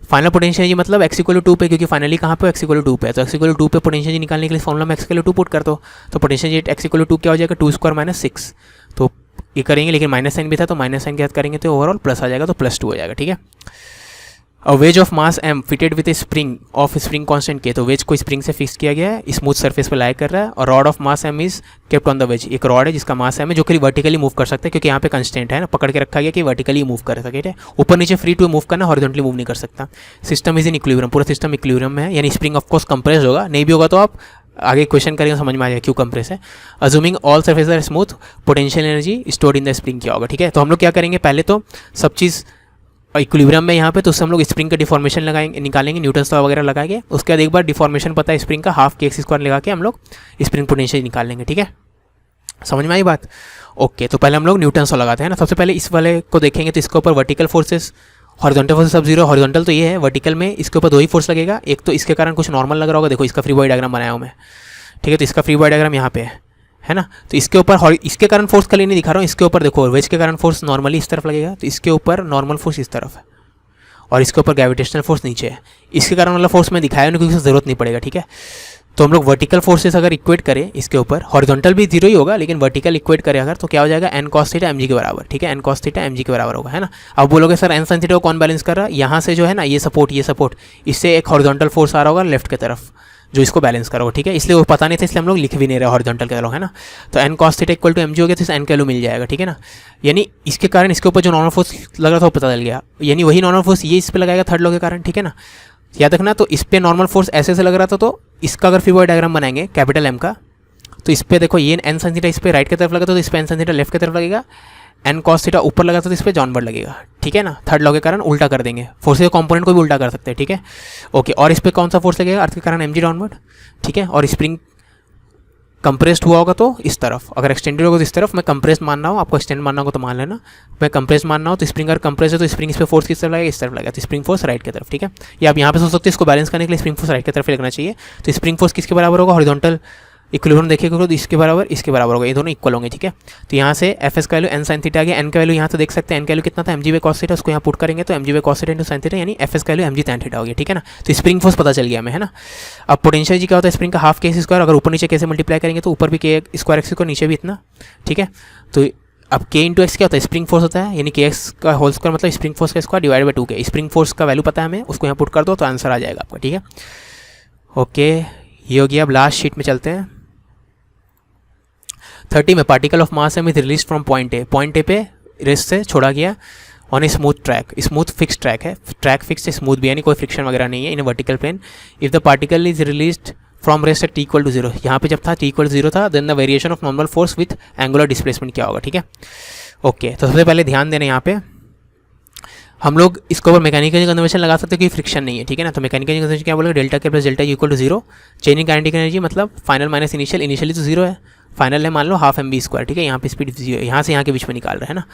Final potential energy मतलब एक्स इक्वल टू 2 पे, क्योंकि फाइनली कहाँ पे एक्स इक्वल टू 2 पे है, तो एक्स इक्वल टू 2 पे पोटेंशियल एनर्जी निकालने के लिए फॉर्मुला में एक्स इक्वल टू 2 पुट कर दो, तो potential energy X equal to 2 क्या हो जाएगा, 2 स्क्वायर माइनस 6, तो ये करेंगे लेकिन माइनस साइन भी था तो माइनस साइन के साथ करेंगे तो ओवरऑल प्लस आ जाएगा, तो +2 हो जाएगा। ठीक है, a wedge of mass m fitted with a spring of spring constant k, तो वेज को स्प्रिंग से फिक्स किया गया है, स्मूथ सरफेस पे लाई कर रहा है, और rod of mass m is kept on the veg, एक रॉड है जिसका मास m है जो कि वर्टिकली मूव कर सकता है, क्योंकि यहाँ पे कंस्टेंट है ना, पकड़ के रखा गया कि वर्टिकली मूव कर सके, ठीक है, ऊपर नीचे फ्री टू मूव करना, हॉरिजॉन्टली मूव नहीं कर सकता। सिस्टम इज इन इक्विलिब्रियम, पूरा सिस्टम इक्विलिब्रियम में है, यानी स्प्रिंग ऑफकोर्स कंप्रेस होगा, नहीं भी होगा तो आप आगे क्वेश्चन करेंगे समझ में आ जाएगा क्यों कंप्रेस है। Assuming all surface are smooth, potential energy stored in the spring क्या होगा। ठीक है, तो हम लोग क्या करेंगे, पहले तो सब चीज़ इक्विलिब्रियम में यहाँ पे, तो उससे हम लोग स्प्रिंग का डिफॉर्मेशन लगाएंगे, निकालेंगे, न्यूटन्स लॉ वगैरह लगाएंगे, उसके बाद एक बार डिफॉर्मेशन पता है स्प्रिंग का, हाफ के एक्स स्क्वायर लगा के हम लोग स्प्रिंग पोटेंशियल निकाल लेंगे। ठीक है, समझ में आई बात? ओके, तो पहले हम लोग न्यूटन्स लॉ लगाते हैं ना। सबसे पहले इस वाले को देखेंगे, तो इसके ऊपर वर्टिकल फोर्सेस, हॉरिजॉन्टल फोर्सेस सब जीरो, हॉरिजॉन्टल तो ये है, वर्टिकल में इसके ऊपर 2 ही फोर्स लगेगा, एक तो इसके कारण कुछ नॉर्मल लग रहा होगा, देखो इसका फ्री बॉडी डायग्राम बनाया हूँ मैं। ठीक है, तो इसका फ्री बॉडी डायग्राम यहाँ पे है ना, तो इसके ऊपर इसके कारण फोर्स कल नहीं दिखा रहा हूँ, इसके ऊपर देखो वेज के कारण फोर्स नॉर्मली इस तरफ लगेगा, तो इसके ऊपर नॉर्मल फोर्स इस तरफ है, और इसके ऊपर ग्रेविटेशनल फोर्स नीचे है, इसके कारण वाला फोर्स मैं दिखाया नहीं क्योंकि उसकी जरूरत नहीं पड़ेगा। ठीक है, तो हम लोग वर्टिकल फोर्सेस अगर इक्वेट करें इसके ऊपर, हॉरिजॉन्टल भी जीरो ही होगा लेकिन वर्टिकल इक्वेट करें अगर, तो क्या हो जाएगा, n cos थीटा mg के बराबर। ठीक है, n cos थीटा mg के बराबर होगा, है ना। अब बोलोगे सर n sin थीटा को कौन बैलेंस कर रहा है, यहाँ से जो है ना ये सपोर्ट, इससे एक हॉरिजॉन्टल फोर्स आ रहा होगा लेफ्ट की तरफ जो इसको बैलेंस करोगे। ठीक है, इसलिए वो पता नहीं था, इसलिए हम लोग लिख भी नहीं रहे हॉरिजॉन्टल के लोग, है ना। तो n cos theta equal to mg हो गया, तो इस n का वैल्यू मिल जाएगा। ठीक है ना, यानी इसके कारण इसके ऊपर जो नॉर्मल फोर्स लग रहा था वो पता चल गया, यानी वही नॉर्मल फोर्स ये इस पर लगाएगा थर्ड लॉ के कारण। ठीक है ना, याद रखना, तो इस पर नॉर्मल फोर्स ऐसे से लग रहा था, तो इसका अगर फ्री बॉडी डायग्राम बनाएंगे कैपिटल M का, तो इस पर देखो ये n sin थीटा इस पर राइट की तरफ लगा तो इस पर n sin थीटा लेफ्ट की तरफ लगेगा, n cos थीटा ऊपर लगा तो इस पर डाउनवर्ड लगेगा। ठीक है ना, थर्ड लॉ के कारण उल्टा कर देंगे, फोर्स के कंपोनेंट को भी उल्टा कर सकते हैं। ठीक है, ओके, और इस पर कौन सा फोर्स लगेगा, अर्थ के कारण mg डाउनवर्ड। ठीक है, और स्प्रिंग कंप्रेस्ड हुआ होगा तो इस तरफ, अगर एक्सटेंडेड होगा तो इस तरफ, मैं कंप्रेस्ड मान रहा हूँ, आपको एक्सटेंड मानना होगा तो मान लेना, मैं कंप्रेस्ड मान रहा हूँ, तो स्प्रिंग अगर कंप्रेस है तो स्प्रिंग इस पर फोर्स किस तरफ लगेगा, इस तरफ लगेगा, तो स्प्रिंग फोर्स राइट की तरफ। ठीक है, या आप यहाँ पे सोच सकते हैं इसको बैलेंस करने के लिए स्प्रिंग फोर्स राइट की तरफ लगना चाहिए, तो स्प्रिंग फोर्स किसके बराबर होगा, हॉरिजॉन्टल इक्विलिब्रियम देखिएगा तो इसके बराबर होगा, ये दोनों इक्वल होंगे। ठीक है, तो यहाँ से एफ एस का वैल्यू n sin थीटा आ गया, n का वैल्यू यहाँ तो देख सकते हैं, n का वैल्यू कितना था mg बाई cos थीटा, उसको यहाँ पुट करेंगे तो mg by cos theta into sin theta, यानी एफ एस का वैल्यू mg tan थीटा हो गया। ठीक है ना, तो स्प्रिंग फोर्स पता चल गया हमें, है ना। अब पोटेंशियल जी क्या होता है, स्प्रिंग का हाफ के एक्स स्क्वायर, अगर ऊपर नीचे कैसे मल्टीप्लाई करेंगे तो ऊपर भी के स्क्वायर एक्स को, नीचे भी इतना। ठीक है, तो अब k इंटू एक्स क्या होता है, स्प्रिंग फोर्स होता है, यानी के एक्स का होल स्क्वायर मतलब स्प्रिंग फोर्स का square divide by 2k, spring force का वैल्यू पता है हमें, उसको यहाँ पुट कर दो तो आंसर आ जाएगा आपका। ठीक है, ओके, ये हो गया। अब लास्ट शीट में चलते हैं। 30 में particle of mass m is release from point A पे रेस्ट से छोड़ा गया on a smooth track, smooth fix track है, ट्रैक फिक्स है, स्मूथ भी यानी कोई फ्रिक्शन वगैरह नहीं है, in vertical plane. If the particle is released from rest at t equal to 0, यहाँ पे जब था t इक्वल टू 0 था, then the variation of normal force with angular displacement क्या होगा। ठीक है, ओके, तो सबसे पहले ध्यान देना, यहाँ पे हम लोग इसके ऊपर मैकेनिकल कन्वर्शन लगा सकते हैं क्योंकि फ्रिक्शन नहीं है। ठीक है ना, तो मैकेनिकल कन्वर्शन क्या बोलेगा, delta K plus delta U equal to 0, change in kinetic energy मतलब फाइनल माइनस इनिशियल, इनिशियली तो 0 है, फाइनल है मान लो हाफ mv स्क्वायर। ठीक है, यहाँ पे स्पीड यहाँ से यहाँ के बीच में निकाल रहे हैं ना,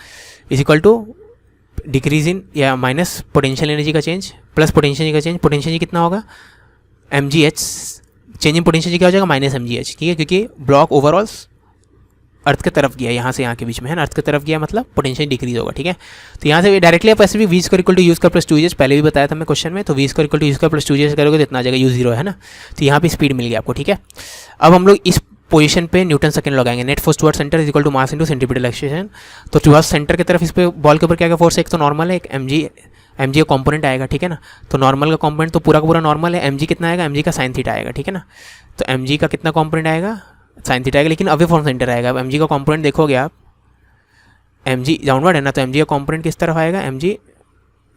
is equal to decrease in या माइनस पोटेंशियल एनर्जी का चेंज प्लस पोटेंशियल एनर्जी का चेंज, पोटेंशियल एनर्जी कितना होगा mgh, change in potential energy क्या हो जाएगा माइनस mgh। ठीक है, क्योंकि ब्लॉक ओवरऑल अर्थ की तरफ गया, यहाँ से यहाँ के बीच में है ना, अर्थ की तरफ गया मतलब पोटेंशियल डिक्रीज होगा। ठीक है, तो यहाँ से डायरेक्टली आप ऐसे भी V square equal to U square plus 2h, पहले भी बताया था मैं क्वेश्चन में, तो V square equal to U square plus 2h करोगे तो इतना आ जाएगा u0, है ना, तो यहाँ पे स्पीड मिल गया आपको। ठीक है, अब हम लोग इस पोजीशन पे न्यूटन सेकंड लगाएंगे। Net force towards centre is equal to mass into centimetre acceleration. तो टुवर्ड्स सेंटर की तरफ इस पे बॉल के ऊपर क्या फोर्स है, एक तो नॉर्मल है, एक एम जी का कॉम्पोनेंट आएगा, ठीक है ना। तो नॉर्मल का कॉम्पोनेंट तो पूरा का पूरा नॉर्मल है, एम जी कितना आएगा, एम जी का साइन थीटा आएगा, ठीक है ना। तो एम जी का कितना कॉम्पोनेंट आएगा, साइन थीटा आएगा, लेकिन अवे फ्रॉम सेंटर आएगा। अब एम जी का कॉम्पोनेंट देखोगे आप, एम जी डाउनवर्ड है ना, तो एम जी का कॉम्पोनेंट किस तरफ आएगा, M G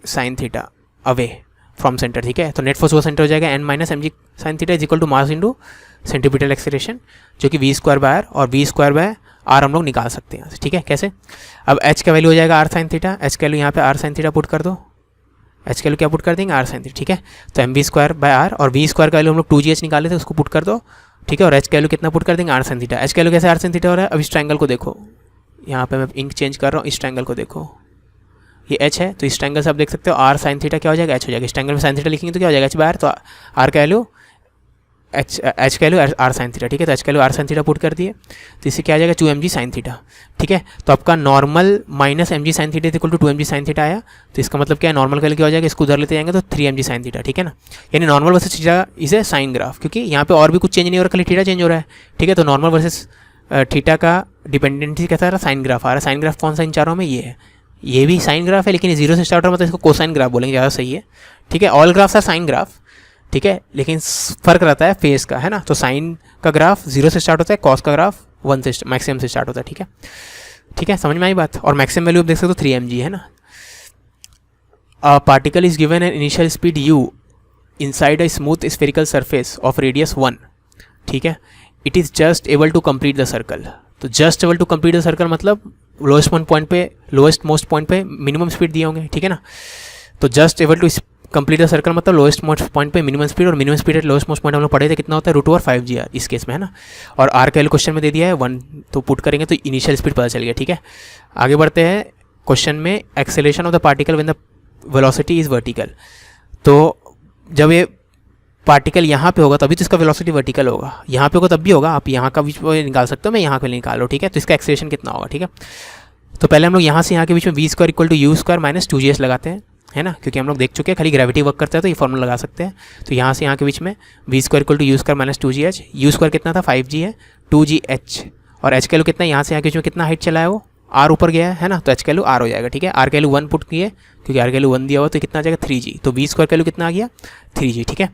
sine theta away from centre, ठीक है। तो नेट फोर्स वो सेंटर हो जाएगा N minus M G sine theta is equal to mass into centimetre acceleration, जो कि वी स्क्वायर बाय आर, और वी स्क्वायर बाय आर हम लोग निकाल सकते हैं, ठीक है। कैसे, अब एच का वैल्यू हो जाएगा आर साइन थीटा, एच का वैल्यू यहाँ पे आर साइन थीटा पुट कर दो, एच का वैल्यू क्या पुट कर देंगे, आर साइन थीटा, ठीक है। तो M we square by R, और वी स्क्वायर का वैल्यू हम लोग 2gh निकाले थे, उसको पुट कर दो, ठीक है। और एच का वैल्यू कितना पुट कर देंगे, आर साइन थीटा। एच का वैल्यू कैसे आर साइन थीटा हो रहा है, अब इस ट्रायंगल को देखो, यहाँ पे मैं इंक चेंज कर रहा हूँ, इस ट्रायंगल को देखो, ये एच है, तो इस ट्रायंगल से आप देख सकते हो आर साइन थीटा क्या हो जाएगा, एच हो जाएगा। इस ट्रायंगल में साइन थीटा लिखेंगे तो क्या हो जाएगा, एच बाय आर, तो आर का वैल्यू एच का वैल्यू आर साइन थीटा, ठीक है। तो एच का value R sine theta put कर दिए, तो इससे क्या आ जाएगा 2mg साइन थीटा, ठीक है। तो आपका normal minus mg sine theta equal to 2mg sine theta आया। तो इसका मतलब क्या है, नॉर्मल का वैल्यू क्या हो जाएगा, इसको उधर लेते जाएंगे तो 3mg साइन थीटा, ठीक है ना। यानी normal versus theta is a sine graph, क्योंकि यहाँ पे और भी कुछ चेंज नहीं हो रहा, खाली थीटा चेंज हो रहा है, ठीक है। तो नॉर्मल वर्सेस थीटा का डिपेंडेंसी कैसा आ रहा है, साइन ग्राफ आ रहा है। साइन ग्राफ कौन सा इन चारों में, ये है, ये भी साइन ग्राफ है, लेकिन जीरो से स्टार्ट हो रहा है, मतलब इसको कोसाइन ग्राफ बोलेंगे, ज़्यादा सही है, ठीक है। All graphs are sine graph, ठीक है, लेकिन फ़र्क रहता है फेस का, है ना। तो साइन का ग्राफ 0 से स्टार्ट होता है, कॉस का ग्राफ 1 से मैक्सिमम से स्टार्ट होता है, ठीक है, ठीक है, समझ में आई बात। और मैक्सिमम वैल्यू आप देख सकते हो 3mg, है ना। A particle is given an initial speed u inside a smooth spherical surface of radius 1, ठीक है। It is just able to complete the circle. तो just able to complete the circle मतलब लोएस्ट मोस्ट पॉइंट पे minimum speed दिए होंगे, ठीक है ना। तो just able to complete the circle मतलब लोएस्ट मोस्ट पॉइंट पे मिनिमम स्पीड, और minimum speed at lowest most point हम लोग पढ़े थे कितना होता है, √5gr इस केस में, है ना। और आर का क्वेश्चन में दे दिया है 1, तो पुट करेंगे तो इनिशियल स्पीड पता चल गया, ठीक है। आगे बढ़ते हैं क्वेश्चन में, acceleration of the particle when the velocity is vertical. तो जब ये पार्टिकल यहाँ पे होगा तभी तो इसका वेलोसिटी वर्टिकल होगा, यहाँ पे होगा तब भी होगा। आप यहाँ का बीच में निकाल सकते हो, मैं यहाँ पे निकाल लो, ठीक है। तो इसका एक्सेलरेशन कितना होगा, ठीक है। तो पहले हम लोग यहाँ से यहाँ के बीच में V square equal to U square minus 2gh लगाते हैं, है ना, क्योंकि हम लोग देख चुके हैं खाली ग्रेविटी वर्क करता है, तो ये फॉर्मूला लगा सकते हैं। तो यहाँ से यहाँ के बीच में V square equal to U square minus 2gh, U square कितना था 5g है, 2gh, और एच का वैल्यू कितना है, यहाँ से यहाँ के बीच में कितना हाइट चला है वो, आर ऊपर गया है ना, तो एच का वैल्यू आर हो जाएगा, ठीक है। आर का वैल्यू 1 पुट किए, क्योंकि आर का वैल्यू 1 दिया हुआ, तो कितना आ जाएगा 3g। तो वी स्क्वायर का वैल्यू कितना आ गया 3g, ठीक है।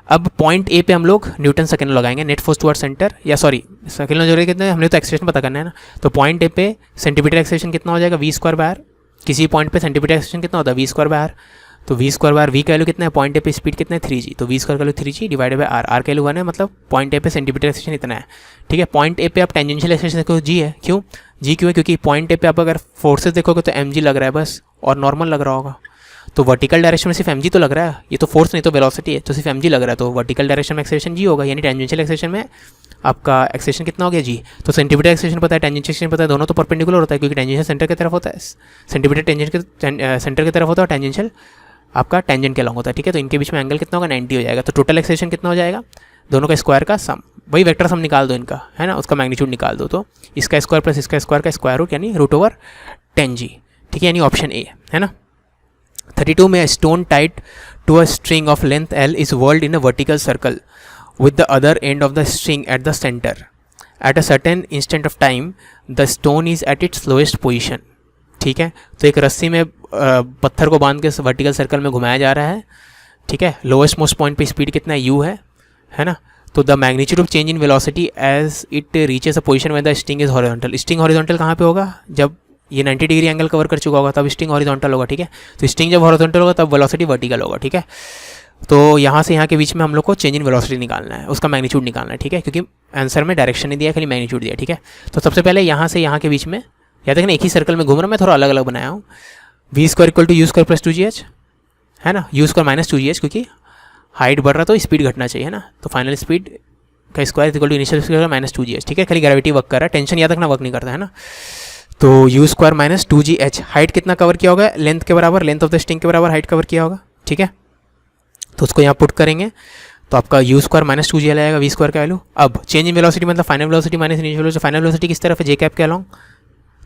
अब पॉइंट ए पे हम लोग न्यूटन सेकंड लगाएंगे, नेट फोर्स टुवर्ड्स सेंटर, या सॉरी सेकंड जो कितना है, हमने तो एक्सेलरेशन पता करना है ना। तो पॉइंट ए पे सेंटीमीटर एक्सेलरेशन कितना हो जाएगा, वी स्क्वायर बाय आर। किसी पॉइंट पे सेंटीमीटर एक्सेलरेशन कितना होता है, वी स्क्वायर बाय आर। तो V square by R, V का वैल्यू कितना है, पॉइंट ए पे स्पीड कितना है 3g, तो वी स्क्वायर का value 3g divided by R, R का वैल्यू 1 है, मतलब पॉइंट ए पे सेंटीमीटर एक्सेलरेशन इतना है, ठीक है। पॉइंट ए पे आप टेंजेंशियल एक्सेलरेशन देखो g है, क्यों g क्यों है, क्योंकि पॉइंट ए पे आप अगर फोर्सेस देखोगे तो mg लग रहा है बस, और नॉर्मल लग रहा होगा। तो वर्टिकल डायरेक्शन में सिर्फ mg तो लग रहा है, ये तो फोर्स नहीं तो वेलोसिटी है, तो सिर्फ mg लग रहा है, तो वर्टिकल डायरेक्शन में एक्सेलरेशन g होगा, यानी टेंजेंशियल एक्सेलरेशन में आपका एक्सेलरेशन कितना हो गया g। तो सेंटीमीटर एक्सेलरेशन पता है, टेंजेंशियल एक्सेलरेशन पता है, दोनों तो परपेंडिकुलर होता है, क्योंकि टेंजेंशियल सेंटर की तरफ होता है, सेंटीमीटर टेंजेंशियल सेंटर की तरफ होता है, और टेंजेंशियल आपका टेंजेंट के अलॉन्ग होता है, ठीक है। तो इनके बीच में एंगल कितना होगा 90 हो जाएगा। तो टोटल एक्सेलरेशन कितना हो जाएगा, दोनों का स्क्वायर का सम, वही वेक्टर सम निकाल दो इनका, है ना, उसका मैग्नीट्यूड निकाल दो। तो इसका स्क्वायर प्लस इसका स्क्वायर का स्क्वायर रूट, यानी √10g, ठीक है, यानी ऑप्शन ए है ना। 32 में stone tide to a string of length L is whirled in a vertical circle with the other end of the string at the centre. At a certain instant of time the stone is at its lowest position, ठीक है। तो एक रस्सी में पत्थर को बांध के वर्टिकल सर्कल में घुमाया जा रहा है, ठीक है। लोएस्ट मोस्ट पॉइंट पे स्पीड कितना u है ना। तो the magnitude of change in velocity as it reaches a position when the string is horizontal. String horizontal कहाँ पे होगा, जब ये 90 डिग्री एंगल कवर कर चुका होगा तब स्ट्रिंग हॉरिजॉन्टल होगा, ठीक है। तो स्ट्रिंग जब हॉरिजॉन्टल होगा तब वेलोसिटी वर्टिकल होगा, ठीक है। तो यहाँ से यहाँ के बीच में हम लोग को चेंज इन वेलोसिटी निकालना है, उसका मैग्नीट्यूड निकालना है, ठीक है, क्योंकि आंसर में डायरेक्शन नहीं दिया, खाली मैग्नीट्यूड दिया, ठीक है। तो सबसे पहले यहाँ से यहाँ के बीच में, याद रखना एक ही सर्कल में घूम रहा, मैं थोड़ा अलग अलग बनाया हूँ। V square equal to U square plus 2gh, है ना, यू स्क्वायर माइनस 2gh, क्योंकि हाइट बढ़ रहा तो स्पीड घटना चाहिए, है ना। तो फाइनल स्पीड का square equal to initial speed minus 2gh, ठीक है। खाली ग्रेविटी वर्क कर रहा है, टेंशन याद रखना वर्क नहीं करता है ना। तो you square minus 2gh, height कितना कवर किया होगा, लेंथ के बराबर, लेंथ ऑफ द स्ट्रिंग के बराबर हाइट कवर किया होगा, ठीक है। तो उसको यहाँ पुट करेंगे, तो आपका यू स्क्वायर माइनस 2gh आएगा, वी स्क्वायर का वैल्यू। अब चेंज इन वेलोसिटी मतलब final velocity minus initial velocity, final velocity किस तरफ है, जे कैप के अलॉन्ग,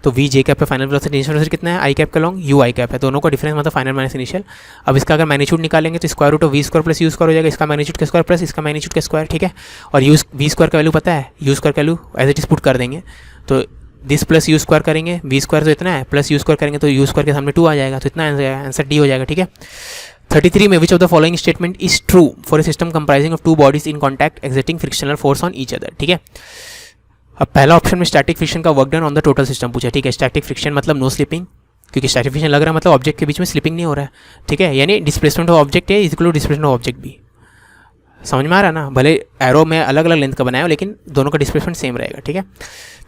तो वी जे कैप पे फाइनल वेलोसिटी, इनिशियल वेलोसिटी कितना है आई कैप का लॉन्ग यू आई कैप है, दोनों का डिफरेंस मतलब फाइनल माइनस इनिशियल। अब इसका अगर मैग्नीट्यूड निकालेंगे तो square root of V square plus U square हो जाएगा, इसका मैग्नीट्यूड का स्क्वायर प्लस इसका मैग्नीट्यूड का स्क्वायर, ठीक है। और यू वी स्क्वायर का वैल्यू पता है, यू स्क्वायर का value as it is put कर देंगे, तो दिस प्लस यू स्क्वायर करेंगे, वी स्क्वायर तो इतना है, प्लस यू स्क्वायर करेंगे तो यू स्क्वायर के सामने 2 आ जाएगा, तो इतना आंसर डी हो जाएगा, ठीक है। 33 में which of the following statement is true for a system comprising of two bodies in contact exerting frictional force on each other, ठीक है। अब पहला ऑप्शन में स्टैटिक फ्रिक्शन का work done on the total system पूछा, ठीक है। Static friction मतलब नो स्लिपिंग, क्योंकि स्टैटिक फ्रिक्शन लग रहा है मतलब ऑब्जेक्ट के बीच में स्लिपिंग नहीं हो रहा है, ठीक है। यानी डिस्प्लेसमेंट ऑफ ऑब्जेक्ट है is equal to displacement of object भी, समझ में आ रहा है ना। भले एरो में अलग अलग लेंथ का बनाया हो लेकिन दोनों का डिस्प्लेसमेंट सेम रहेगा, ठीक है,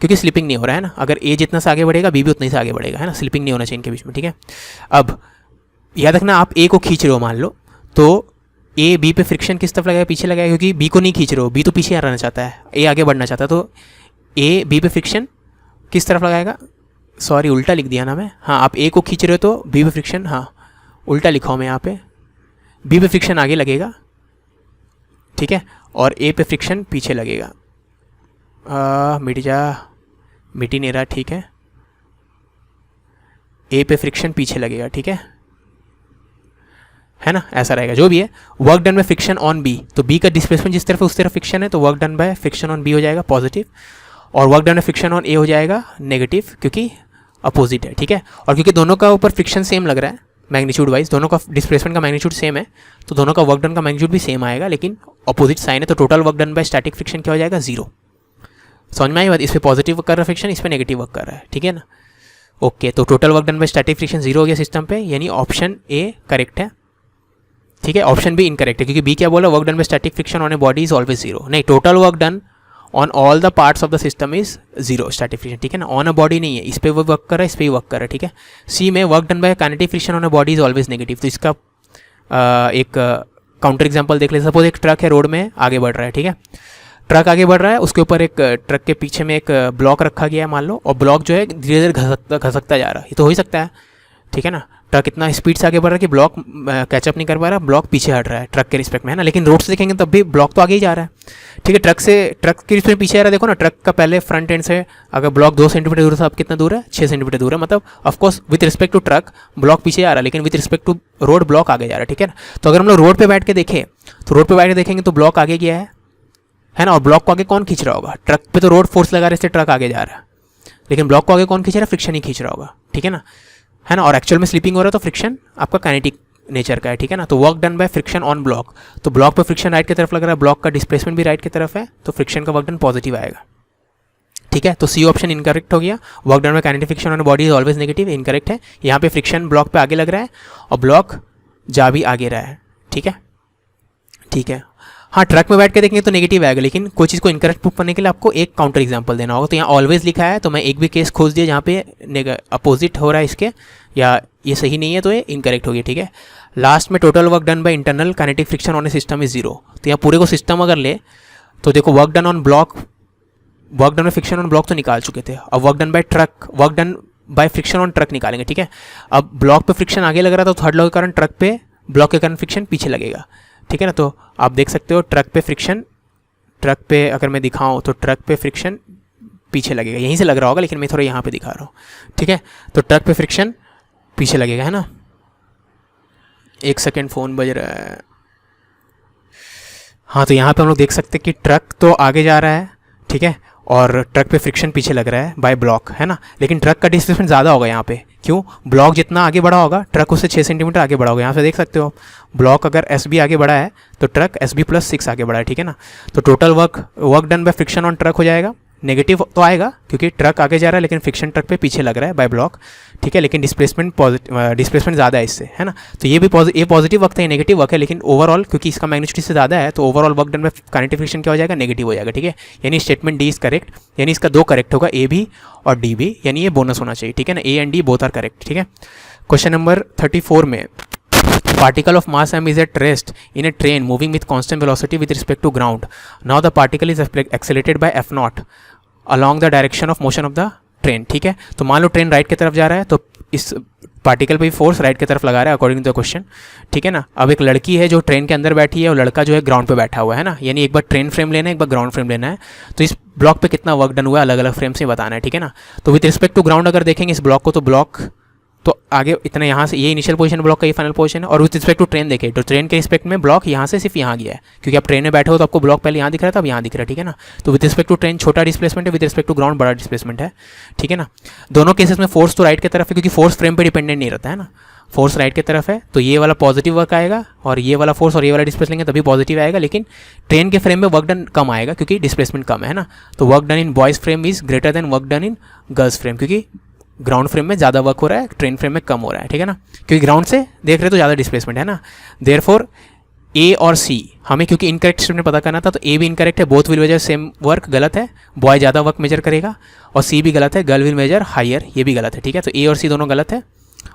क्योंकि स्लिपिंग नहीं हो रहा है ना। अगर ए जितना से आगे बढ़ेगा बी भी उतना ही से आगे बढ़ेगा, है ना, स्लिपिंग नहीं होना चाहिए इनके बीच में, ठीक है। अब याद रखना, आप ए को खींच रहे हो मान लो, तो ए बी पे फ्रिक्शन किस तरफ लगाएगा, पीछे लगाएगा, क्योंकि बी को नहीं खींच रहे हो, बी तो पीछे रहना चाहता है, ए आगे बढ़ना चाहता है, तो ए बी पे फ्रिक्शन किस तरफ लगाएगा, सॉरी उल्टा लिख दिया ना मैं, हाँ आप ए को खींच रहे हो तो बी पे फ्रिक्शन, हाँ उल्टा लिखा हूँ मैं यहाँ पे, बी पे फ्रिक्शन आगे लगेगा, ठीक है, और ए पे फ्रिक्शन पीछे लगेगा। मिट ही नहीं रहा, ठीक है, ए पे फ्रिक्शन पीछे लगेगा, ठीक है ना, ऐसा रहेगा जो भी है। Work done by friction on B, तो बी का डिस्प्लेसमेंट जिस तरफ है उस तरफ फ्रिक्शन है, तो work done by friction on B हो जाएगा पॉजिटिव, और work done by friction on A हो जाएगा नेगेटिव, क्योंकि अपोजिट है, ठीक है। और क्योंकि दोनों का ऊपर फ्रिक्शन सेम लग रहा है मैग्नीट्यूड वाइज, दोनों का डिस्प्लेसमेंट का मैग्नीट्यूड सेम है, तो दोनों का वर्क डन का मैग्नीट्यूड भी सेम आएगा, लेकिन अपोजिट साइन है, तो total work done bye static friction क्या हो जाएगा 0। समझ में आई बात, इस पर पॉजिटिव वर्क कर रहा है फ्रिक्शन, इस पर नेगेटिव वर्क कर रहा है, ठीक है ना। ओके, तो total work done bye static friction 0 हो गया सिस्टम पे, यानी ऑप्शन ए करेक्ट है, ठीक है। ऑप्शन बी इनकरेक्ट है, क्योंकि बी क्या बोला, work done bye static friction on a body is always 0, नहीं total work done on all the parts of the system is 0 static friction, ठीक है ना। ऑन अ बॉडी नहीं है, इस पे वो वर्क कर रहा है, इस पे ही वर्क कर रहा है, ठीक है। सी में work done bye kinetic friction on a body is always negative, तो इसका एक काउंटर एग्जांपल देख ले। सपोज एक ट्रक है रोड में आगे बढ़ रहा है, ठीक है, ट्रक आगे बढ़ रहा है, उसके ऊपर एक ट्रक के पीछे में एक ब्लॉक रखा गया है मान लो, और ब्लॉक जो है धीरे धीरे घसकता जा रहा है, ये तो हो ही सकता है, ठीक है ना। ट्रक इतना स्पीड से आगे बढ़ रहा है कि ब्लॉक कैचअप नहीं कर पा रहा, ब्लॉक पीछे हट रहा है ट्रक के रिस्पेक्ट में, है ना, लेकिन रोड से देखेंगे तब भी ब्लॉक तो आगे ही जा रहा है, ठीक है। ट्रक के रिस्पेक्ट में पीछे आ रहा है, देखो ना, ट्रक का पहले फ्रंट एंड से अगर ब्लॉक 2 सेंटीमीटर दूर है, अब कितना दूर है, 6 सेंटीमीटर दूर है, मतलब of course with respect to truck block पीछे आ रहा है, लेकिन with respect to road block आगे जा रहा है, ठीक है ना। तो अगर हम लोग रोड पर बैठ के देखें, तो रोड पर बैठ के देखेंगे तो ब्लॉक आगे गया है ना, और ब्लॉक को आगे कौन खींच रहा होगा, ट्रक पे तो रोड फोर्स लगा रहे, इससे ट्रक आगे जा रहा है, लेकिन ब्लॉक को आगे कौन खींच रहा है, फ्रिक्शन ही खींच रहा होगा, ठीक है ना, है ना। और एक्चुअल में स्लिपिंग हो रहा है तो फ्रिक्शन आपका काइनेटिक नेचर का है, ठीक है ना। तो work done by friction on block, तो ब्लॉक पे फ्रिक्शन राइट की तरफ लग रहा है, ब्लॉक का डिस्प्लेसमेंट भी राइट की तरफ है, तो फ्रिक्शन का वर्क डन पॉजिटिव आएगा, ठीक है। तो सी ऑप्शन इनकरेक्ट हो गया, work done bye kinetic friction on body is always negative, incorrect है। यहाँ पे फ्रिक्शन ब्लॉक पे आगे लग रहा है और ब्लॉक जा भी आगे रहा है, ठीक है, ठीक है। हाँ, ट्रक में बैठ के देखेंगे तो नेगेटिव आएगा, लेकिन कोई चीज़ को इनकरेक्ट प्रूव करने के लिए आपको एक काउंटर एग्जांपल देना होगा। तो यहाँ ऑलवेज लिखा है, तो मैं एक भी केस खोज दिया जहाँ पे अपोजिट हो रहा है इसके, या ये सही नहीं है, तो ये इनकरेक्ट हो गया, ठीक है। लास्ट में total work done by internal kinetic friction on A system is 0, तो यहाँ पूरे को सिस्टम अगर ले तो देखो work done on block, work done by friction on block तो निकाल चुके थे, अब work done bye truck, work done by friction on truck निकालेंगे, ठीक है। अब ब्लॉक पे फ्रिक्शन आगे लग रहा था, तो थर्ड लॉ के कारण ट्रक पे ब्लॉक के कारण फ्रिक्शन पीछे लगेगा, ठीक है ना। तो आप देख सकते हो ट्रक पे फ्रिक्शन, ट्रक पे अगर मैं दिखाऊं तो ट्रक पे फ्रिक्शन पीछे लगेगा, यहीं से लग रहा होगा, लेकिन मैं थोड़ा यहाँ पे दिखा रहा हूँ, ठीक है। तो ट्रक पे फ्रिक्शन पीछे लगेगा, है ना। एक सेकेंड, फ़ोन बज रहा है। हाँ, तो यहाँ पे हम लोग देख सकते हैं कि ट्रक तो आगे जा रहा है, ठीक है, और ट्रक पे फ्रिक्शन पीछे लग रहा है बाय ब्लॉक, है ना, लेकिन ट्रक का डिस्प्लेसमेंट ज़्यादा होगा यहाँ पे, क्यों, ब्लॉक जितना आगे बढ़ा होगा ट्रक उससे 6 सेंटीमीटर आगे बढ़ा होगा। यहाँ से देख सकते हो आप, ब्लॉक अगर एस बी आगे बढ़ा है तो ट्रक एस बी प्लस 6 आगे बढ़ा है, ठीक है ना। तो total work done by friction on truck हो जाएगा, नेगेटिव तो आएगा क्योंकि ट्रक आगे जा रहा है, लेकिन फ्रिक्शन ट्रक पे पीछे लग रहा है बाय ब्लॉक, ठीक है, लेकिन डिस्प्लेसमेंट ज़्यादा है इससे, है ना। तो ये भी पॉजिटिव वर्क है, ये नेगेटिव वर्क है, लेकिन ओवरऑल क्योंकि इसका मैग्नीट्यूड इससे ज़्यादा है, तो overall work done bye kinetic friction क्या हो जाएगा, नेगेटिव हो जाएगा, ठीक है। यानी स्टेटमेंट डी इज करेक्ट, यानी इसका 2 करेक्ट होगा, ए भी और डी भी, यानी ये बोनस होना चाहिए, ठीक है ना। A and D both are correct, ठीक है। क्वेश्चन नंबर 34 में, particle of mass m is at rest in a train moving with constant velocity with respect to ground. Now the particle is accelerated by f naught along the direction of motion of the train, ठीक है। तो मान लो train right की तरफ जा रहा है, तो इस पार्टिकल पे भी फोर्स राइट की तरफ लगा रहा है अकॉर्डिंग टू द क्वेश्चन, ठीक है ना। अब एक लड़की है जो ट्रेन के अंदर बैठी है और लड़का जो है ग्राउंड पे बैठा हुआ है ना, यानी एक बार ट्रेन फ्रेम लेना है, एक बार ग्राउंड फ्रेम लेना है। तो इस ब्लॉक पे कितना वर्क डन हुआ है अलग अलग फ्रेम्स में बताना है, ठीक है ना। तो विद रिस्पेक्ट टू ग्राउंड अगर देखेंगे इस ब्लॉक को, तो ब्लॉक तो आगे इतना यहाँ से ये इनिशियल पोजीशन ब्लॉक का, ये फाइनल पोजीशन है। और विद रिस्पेक्ट टू ट्रेन देखें तो ट्रेन के रिस्पेक्ट में ब्लॉक यहाँ से सिर्फ यहाँ गया है, क्योंकि आप ट्रेन में बैठे हो तो आपको ब्लॉक पहले यहाँ दिख रहा था, अब यहाँ दिख रहा है, ठीक है ना। तो विद रिस्पेक्ट टू ट्रेन छोटा डिस्प्लेसमेंट है, विद रिस्पेक्ट टू ग्राउंड बड़ा डिस्प्लेसमेंट है, ठीक है ना। दोनों केसेस में फोर्स तो राइट की तरफ है, क्योंकि फोर्स फ्रेम पर डिपेंडेंट नहीं रहता है ना, फोर्स राइट की तरफ है, तो ये वाला पॉजिटिव वर्क आएगा, और ये वाला फोर्स और ये वाला डिस्प्लेस लेंगे तभी पॉजिटिव आएगा। लेकिन ट्रेन के फ्रेम में वर्क डन कम आएगा, क्योंकि डिस्प्लेसमेंट कम है ना। तो work done in boys frame is greater than work done in girls frame, क्योंकि ग्राउंड फ्रेम में ज़्यादा वर्क हो रहा है, ट्रेन फ्रेम में कम हो रहा है, ठीक है ना। क्योंकि ग्राउंड से देख रहे तो ज़्यादा डिस्प्लेसमेंट है ना। देयरफॉर ए और सी हमें क्योंकि इनकरेक्ट स्टेटमेंट पता करना था, तो ए भी इनकरेक्ट है, both will measure same work गलत है, बॉय ज़्यादा वर्क मेजर करेगा। और सी भी गलत है, गर्ल विल मेजर हायर, ये भी गलत है, ठीक है। तो ए और सी दोनों गलत है,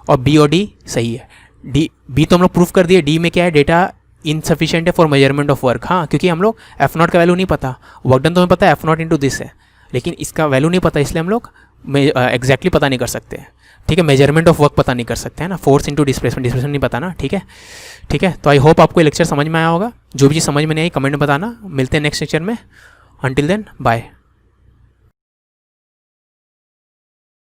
और बी और डी सही है। डी बी तो हम लोग प्रूफ कर दिए। डी में क्या है, डेटा इनसफिशिएंट है फॉर मेजरमेंट ऑफ वर्क। हाँ, क्योंकि हम लोग एफ नॉट का वैल्यू नहीं पता, वर्क डन तो हमें पता है एफ नॉट इंटू दिस है, लेकिन इसका वैल्यू नहीं पता, इसलिए हम लोग एग्जैक्टली पता नहीं कर सकते, ठीक है। मेजरमेंट ऑफ वर्क पता नहीं कर सकते हैं ना, फोर्स इंटू डिस्प्लेसमेंट नहीं पता ना, ठीक है, ठीक है। तो आई होप आपको ये लेक्चर समझ में आया होगा। जो भी चीज़ समझ में नहीं आई कमेंट में बताना। मिलते हैं नेक्स्ट लेक्चर में। Until then bye.